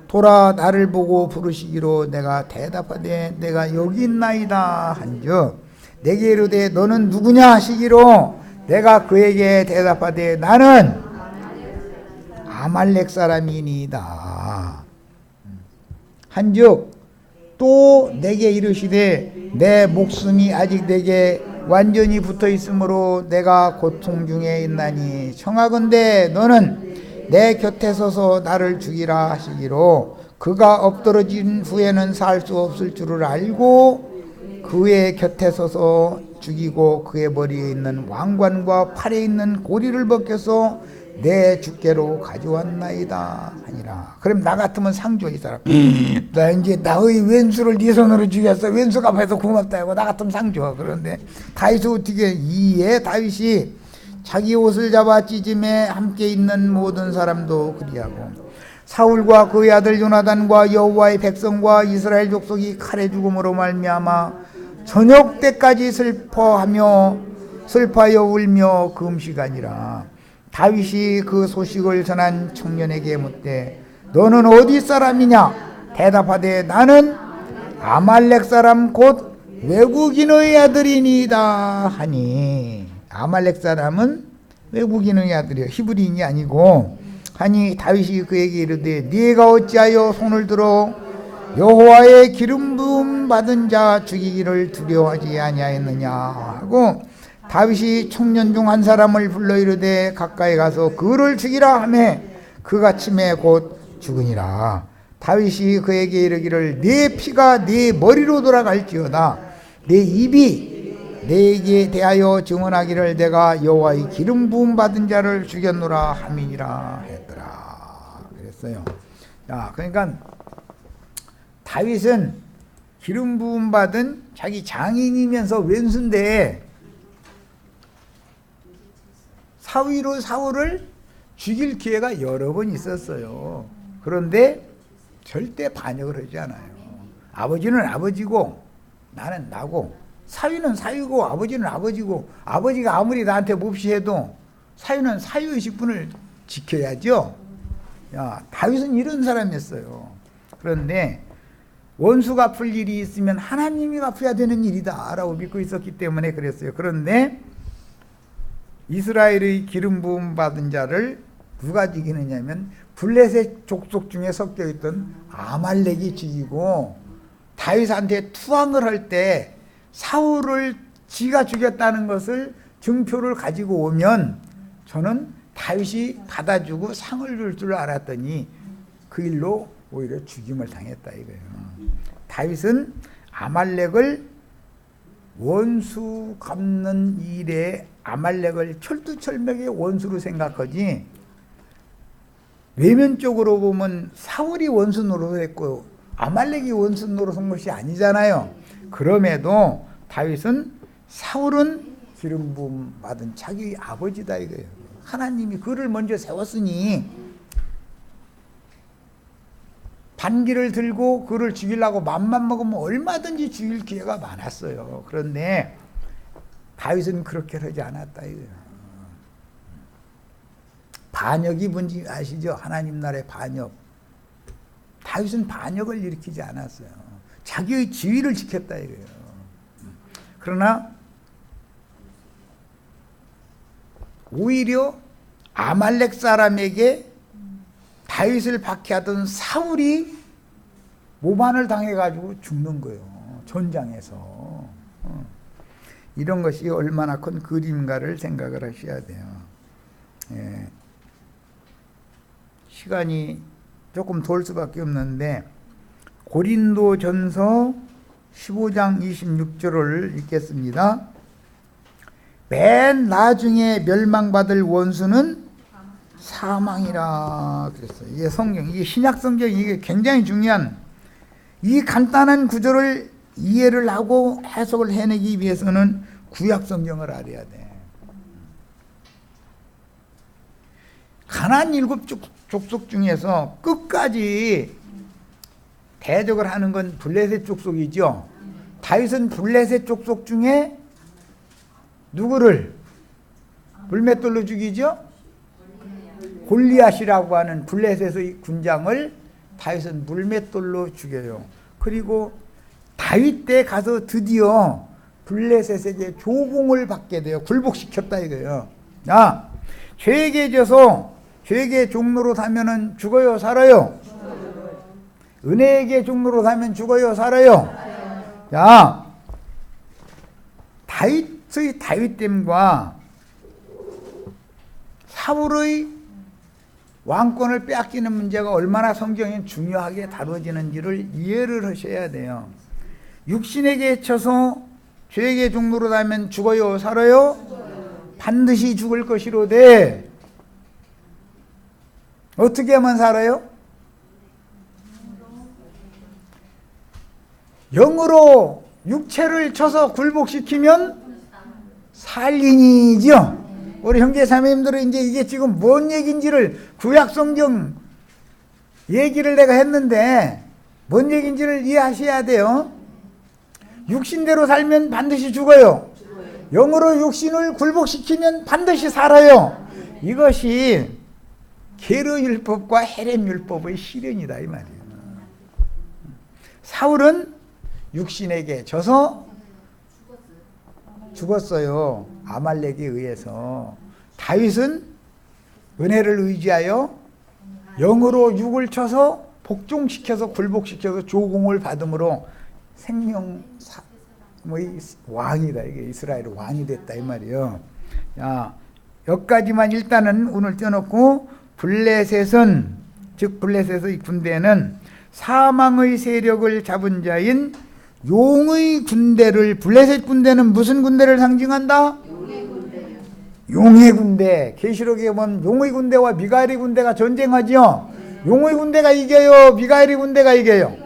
S1: 돌아 나를 보고 부르시기로 내가 대답하되 내가 여기 있나이다 한즉 내게 이르되 너는 누구냐 하시기로 내가 그에게 대답하되 나는 아말렉 사람이니이다 한즉 또 내게 이르시되 내 목숨이 아직 내게 완전히 붙어 있으므로 내가 고통 중에 있나니 청하건대 너는 내 곁에 서서 나를 죽이라 하시기로 그가 엎드러진 후에는 살 수 없을 줄을 알고 그의 곁에 서서 죽이고 그의 머리에 있는 왕관과 팔에 있는 고리를 벗겨서 내 주께로 가져왔나이다 하니라. 그럼 나 같으면 상조 이 사람. 나 이제 나의 왼수를 네 손으로 죽였어. 왼수가 앞에서 고맙다 하고 나 같으면 상조. 그런데 다윗이 어떻게 이에 다윗이 자기 옷을 잡아 찢음에 함께 있는 모든 사람도 그리하고 사울과 그의 아들 요나단과 여호와의 백성과 이스라엘 족속이 칼에 죽음으로 말미암아 저녁 때까지 슬퍼하여 울며 금시간이라. 다윗이 그 소식을 전한 청년에게 묻되 너는 어디 사람이냐? 대답하되 나는 아말렉 사람 곧 외국인의 아들이니이다 하니. 아말렉 사람은 외국인의 아들이요 히브리인이 아니고 하니 다윗이 그에게 이르되 네가 어찌하여 손을 들어 여호와의 기름 부음 받은 자 죽이기를 두려워하지 아니하였느냐 하고 다윗이 청년 중 한 사람을 불러 이르되 가까이 가서 그를 죽이라 하매 그가 침에 곧 죽으니라. 다윗이 그에게 이르기를 네 피가 네 머리로 돌아갈지어다 내 입이 내게 대하여 증언하기를 내가 여호와의 기름 부음 받은 자를 죽였노라 함이니라 했더라 그랬어요. 자, 그러니까 다윗은 기름 부음 받은 자기 장인이면서 왼수인데 사울을 죽일 기회가 여러 번 있었어요. 그런데 절대 반역을 하지 않아요. 아버지는 아버지고 나는 나고 사위는 사위고 아버지는 아버지고 아버지가 아무리 나한테 몹시 해도 사위는 사위의 직분을 지켜야죠. 야, 다윗은 이런 사람이었어요. 그런데 원수가 갚을 일이 있으면 하나님이 갚아야 되는 일이다 라고 믿고 있었기 때문에 그랬어요. 그런데 이스라엘의 기름 부음 받은 자를 누가 죽이느냐면 블레셋 족속 중에 섞여 있던 아말렉이 죽이고 다윗한테 투항을 할 때 사울을 지가 죽였다는 것을 증표를 가지고 오면 저는 다윗이 받아주고 상을 줄 알았더니 그 일로 오히려 죽임을 당했다 이거예요. 다윗은 아말렉을 원수 갚는 일에 아말렉을 철두철미하게 원수로 생각하지 외면적으로 보면 사울이 원수 노릇했고 아말렉이 원수 노릇한 것이 아니잖아요. 그럼에도 다윗은 사울은 기름 부음 받은 자기 아버지다 이거예요. 하나님이 그를 먼저 세웠으니 반기를 들고 그를 죽이려고 맘만 먹으면 얼마든지 죽일 기회가 많았어요. 그런데 다윗은 그렇게 하지 않았다 이거예요. 반역이 뭔지 아시죠? 하나님 나라의 반역. 다윗은 반역을 일으키지 않았어요. 자기의 지위를 지켰다 이거예요. 그러나 오히려 아말렉 사람에게 다윗을 박해하던 사울이 모반을 당해가지고 죽는 거예요. 전장에서. 이런 것이 얼마나 큰 그림인가를 생각을 하셔야 돼요. 예. 시간이 조금 돌 수밖에 없는데 고린도전서 15장 26절을 읽겠습니다. 맨 나중에 멸망받을 원수는 사망이라 그랬어요. 이게 성경, 이게 신약 성경, 이게 굉장히 중요한 이 간단한 구절을 이해를 하고 해석을 해내기 위해서는 구약 성경을 알아야 돼. 가나안 7족속 중에서 끝까지 대적을 하는 건 블레셋 족속이죠. 다윗은 블레셋 족속 중에 누구를 불맷돌로 죽이죠? 골리앗이라고 하는 블레셋의 군장을 다윗은 불맷돌로 죽여요. 그리고 다윗 때 가서 드디어 블레셋에게 조공을 받게 돼요. 굴복시켰다 이거예요. 야, 죄에게 져서 죄에게 종로로 사면은 죽어요, 살아요? 은혜에게 종로로 사면 죽어요, 살아요? 자, 다윗의 다윗됨과 사울의 왕권을 빼앗기는 문제가 얼마나 성경에 중요하게 다뤄지는지를 이해를 하셔야 돼요. 육신에게 쳐서 죄에게 종로로 사면 죽어요, 살아요? 반드시 죽을 것이로되 어떻게 하면 살아요? 영으로 육체를 쳐서 굴복시키면 살인이죠. 우리 형제자매님들은 이제 이게 지금 뭔 얘기인지를 구약성경 얘기를 내가 했는데 뭔 얘기인지를 이해하셔야 돼요. 육신대로 살면 반드시 죽어요. 영으로 육신을 굴복시키면 반드시 살아요. 이것이 게르율법과 헤렘율법의 실현이다 이 말이에요. 사울은 육신에게 져서 죽었어요. 아말렉에 의해서. 다윗은 은혜를 의지하여 영으로 육을 쳐서 복종시켜서 굴복시켜서 조공을 받음으로 생명 왕이다. 이게 이스라엘 왕이 됐다 이 말이에요. 자, 여기까지만 일단은 오늘 떼어놓고 블레셋은 즉 블레셋의 군대는 사망의 세력을 잡은 자인 용의 군대를 블레셋 군대는 무슨 군대를 상징한다? 용의 군대. 계시록에 보면 용의 군대와 미가엘의 군대가 전쟁하죠. 용의 군대가 이겨요? 미가엘의 군대가 이겨요?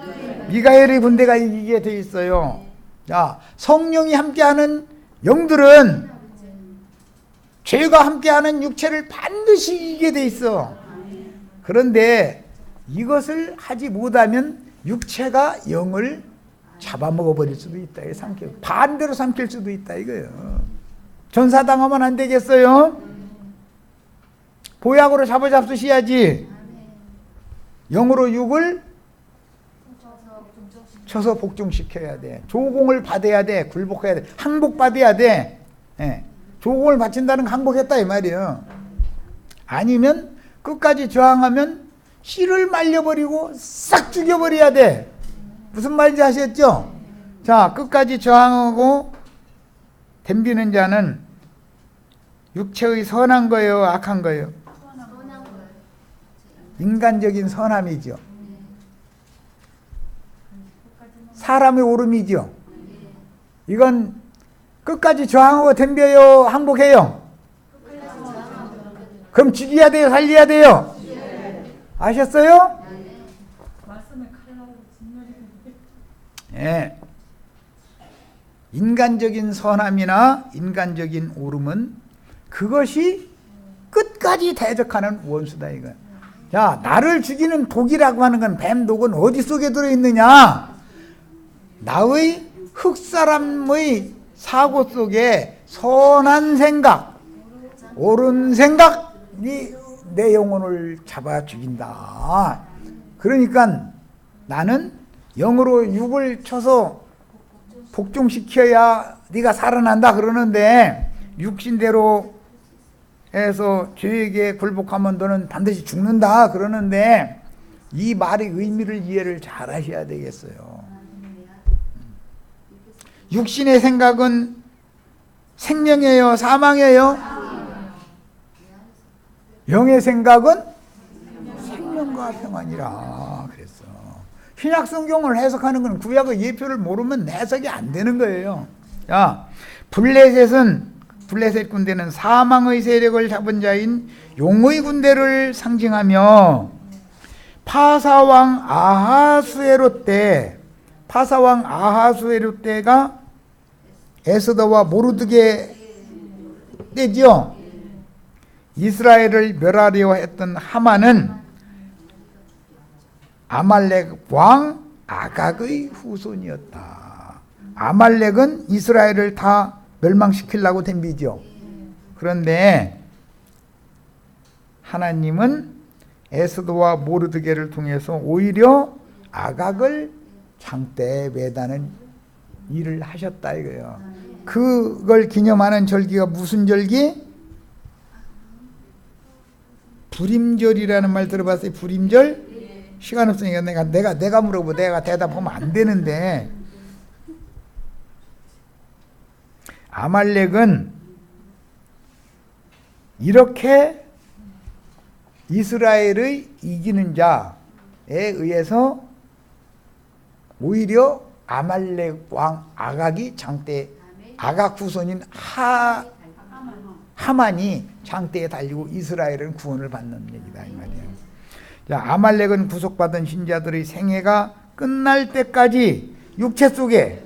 S1: 미가엘의 군대가 이기게 돼 있어요. 자, 성령이 함께하는 영들은 죄가 함께하는 육체를 반드시 이기게 돼 있어. 그런데 이것을 하지 못하면 육체가 영을 잡아먹어버릴 수도 있다. 반대로 삼킬 수도 있다 이거예요. 전사당하면 안 되겠어요? 보약으로 잡으셔야지. 영으로 육을 쳐서 복종시켜야 돼. 조공을 받아야 돼. 굴복해야 돼. 항복받아야 돼. 예. 조공을 바친다는 건 항복했다 이 말이에요. 아니면 끝까지 저항하면 씨를 말려버리고 싹 죽여버려야 돼. 무슨 말인지 아시겠죠? 자, 끝까지 저항하고 덤비는 자는 육체의 선한 거예요, 악한 거예요? 인간적인 선함이죠. 사람의 오름이죠. 이건 끝까지 저항하고 덤벼요, 항복해요? 그럼 죽여야 돼요, 살려야 돼요? 아셨어요? 예. 인간적인 선함이나 인간적인 오름은 그것이 끝까지 대적하는 원수다 이거. 자, 나를 죽이는 독이라고 하는 건 뱀독은 어디 속에 들어있느냐? 나의 흙사람의 사고 속에 선한 생각, 옳은 생각이 내 영혼을 잡아 죽인다. 그러니까 나는 영으로 육을 쳐서 복종시켜야 네가 살아난다 그러는데 육신대로 해서 죄에게 굴복하면 너는 반드시 죽는다 그러는데 이 말의 의미를 이해를 잘 하셔야 되겠어요. 육신의 생각은 생명이에요, 사망이에요? 영의 생각은 생명과 평안이라 그랬어. 신약 성경을 해석하는 건 구약의 예표를 모르면 해석이 안 되는 거예요. 자, 블레셋 군대는 사망의 세력을 잡은 자인 용의 군대를 상징하며 파사왕 아하스에로 때 파사왕 아하수에르 때가 에스더와 모르드게 때죠. 이스라엘을 멸하려 했던 하만은 아말렉 왕 아각의 후손이었다. 아말렉은 이스라엘을 다 멸망시키려고 덤비죠. 그런데 하나님은 에스더와 모르드게를 통해서 오히려 아각을 장대에 매다는 일을 하셨다 이거예요. 그걸 기념하는 절기가 무슨 절기? 불임절이라는 말 들어봤어요? 불임절? 시간 없으니까 내가 물어보고 내가 대답하면 안 되는데, 아말렉은 이렇게 이스라엘의 이기는 자에 의해서 오히려 아말렉 왕 아각이 장대, 아각 후손인 하만이 장대에 달리고 이스라엘은 구원을 받는 얘기다 이 말이에요. 자, 아말렉은 구속받은 신자들의 생애가 끝날 때까지 육체 속에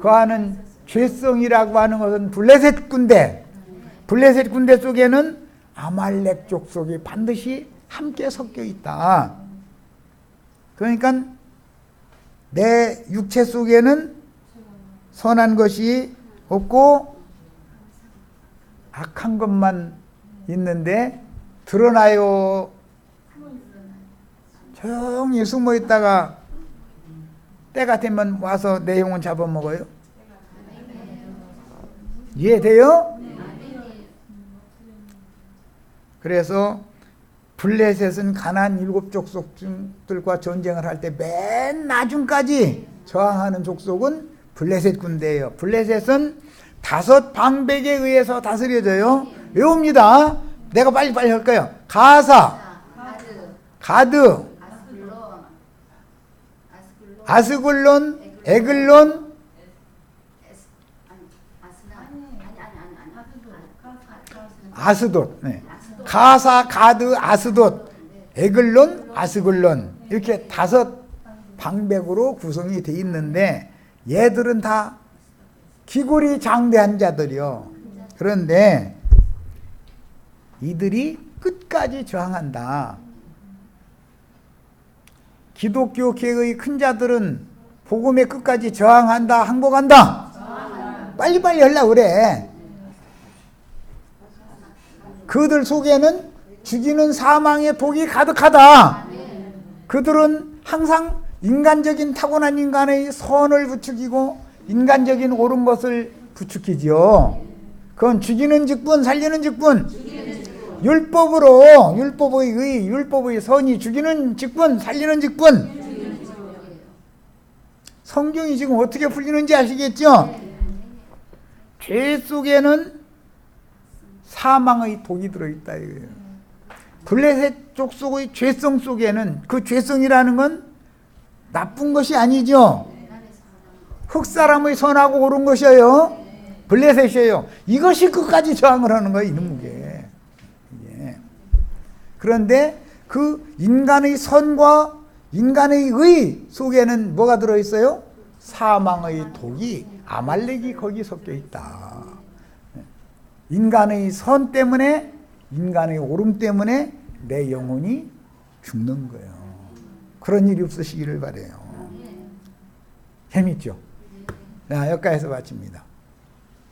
S1: 거하는 죄성이라고 하는 것은 블레셋 군대 속에는 아말렉 족속이 반드시 함께 섞여 있다. 그러니까 내 육체 속에는 선한 것이 없고 악한 것만 있는데 드러나요. 조용히 숨어 있다가 때가 되면 와서 내 영혼 잡아먹어요. 이해돼요? 그래서 블레셋은 가나안 7 족속들과 전쟁을 할 때 맨 나중까지 저항하는 족속은 블레셋 군대예요. 블레셋은 5 방백에 의해서 다스려져요. 외웁니다. 내가 빨리빨리 할 거예요. 가사, 가드, 아스글론, 에글론, 아스돗. 네. 가사, 가드, 아스돗, 에글론, 아스글론, 이렇게 5 방백으로 구성이 되어 있는데 얘들은 다 기골이 장대한 자들이요. 그런데 이들이 끝까지 저항한다. 기독교계의 큰 자들은 복음의 끝까지 저항한다, 항복한다? 빨리빨리 하려고 그래. 그들 속에는 죽이는 사망의 독이 가득하다. 그들은 항상 인간적인 타고난 인간의 선을 부추기고 인간적인 옳은 것을 부추기죠. 그건 죽이는 직분, 살리는 직분. 율법으로, 율법의 선이 죽이는 직분, 살리는 직분. 성경이 지금 어떻게 풀리는지 아시겠죠? 죄 속에는 사망의 독이 들어있다 이거예요. 블레셋 족속의 죄성 속에는, 그 죄성이라는 건 나쁜 것이 아니죠. 흑사람의 선하고 옳은 것이에요. 블레셋이에요. 이것이 끝까지 저항을 하는 거예요, 이놈게. 그런데 그 인간의 선과 인간의 의 속에는 뭐가 들어있어요? 사망의 독이, 아말렉이 거기 섞여 있다. 인간의 선 때문에, 인간의 옳음 때문에 내 영혼이 죽는 거예요. 그런 일이 없으시기를 바라요. 재밌죠? 자, 여기까지서 마칩니다.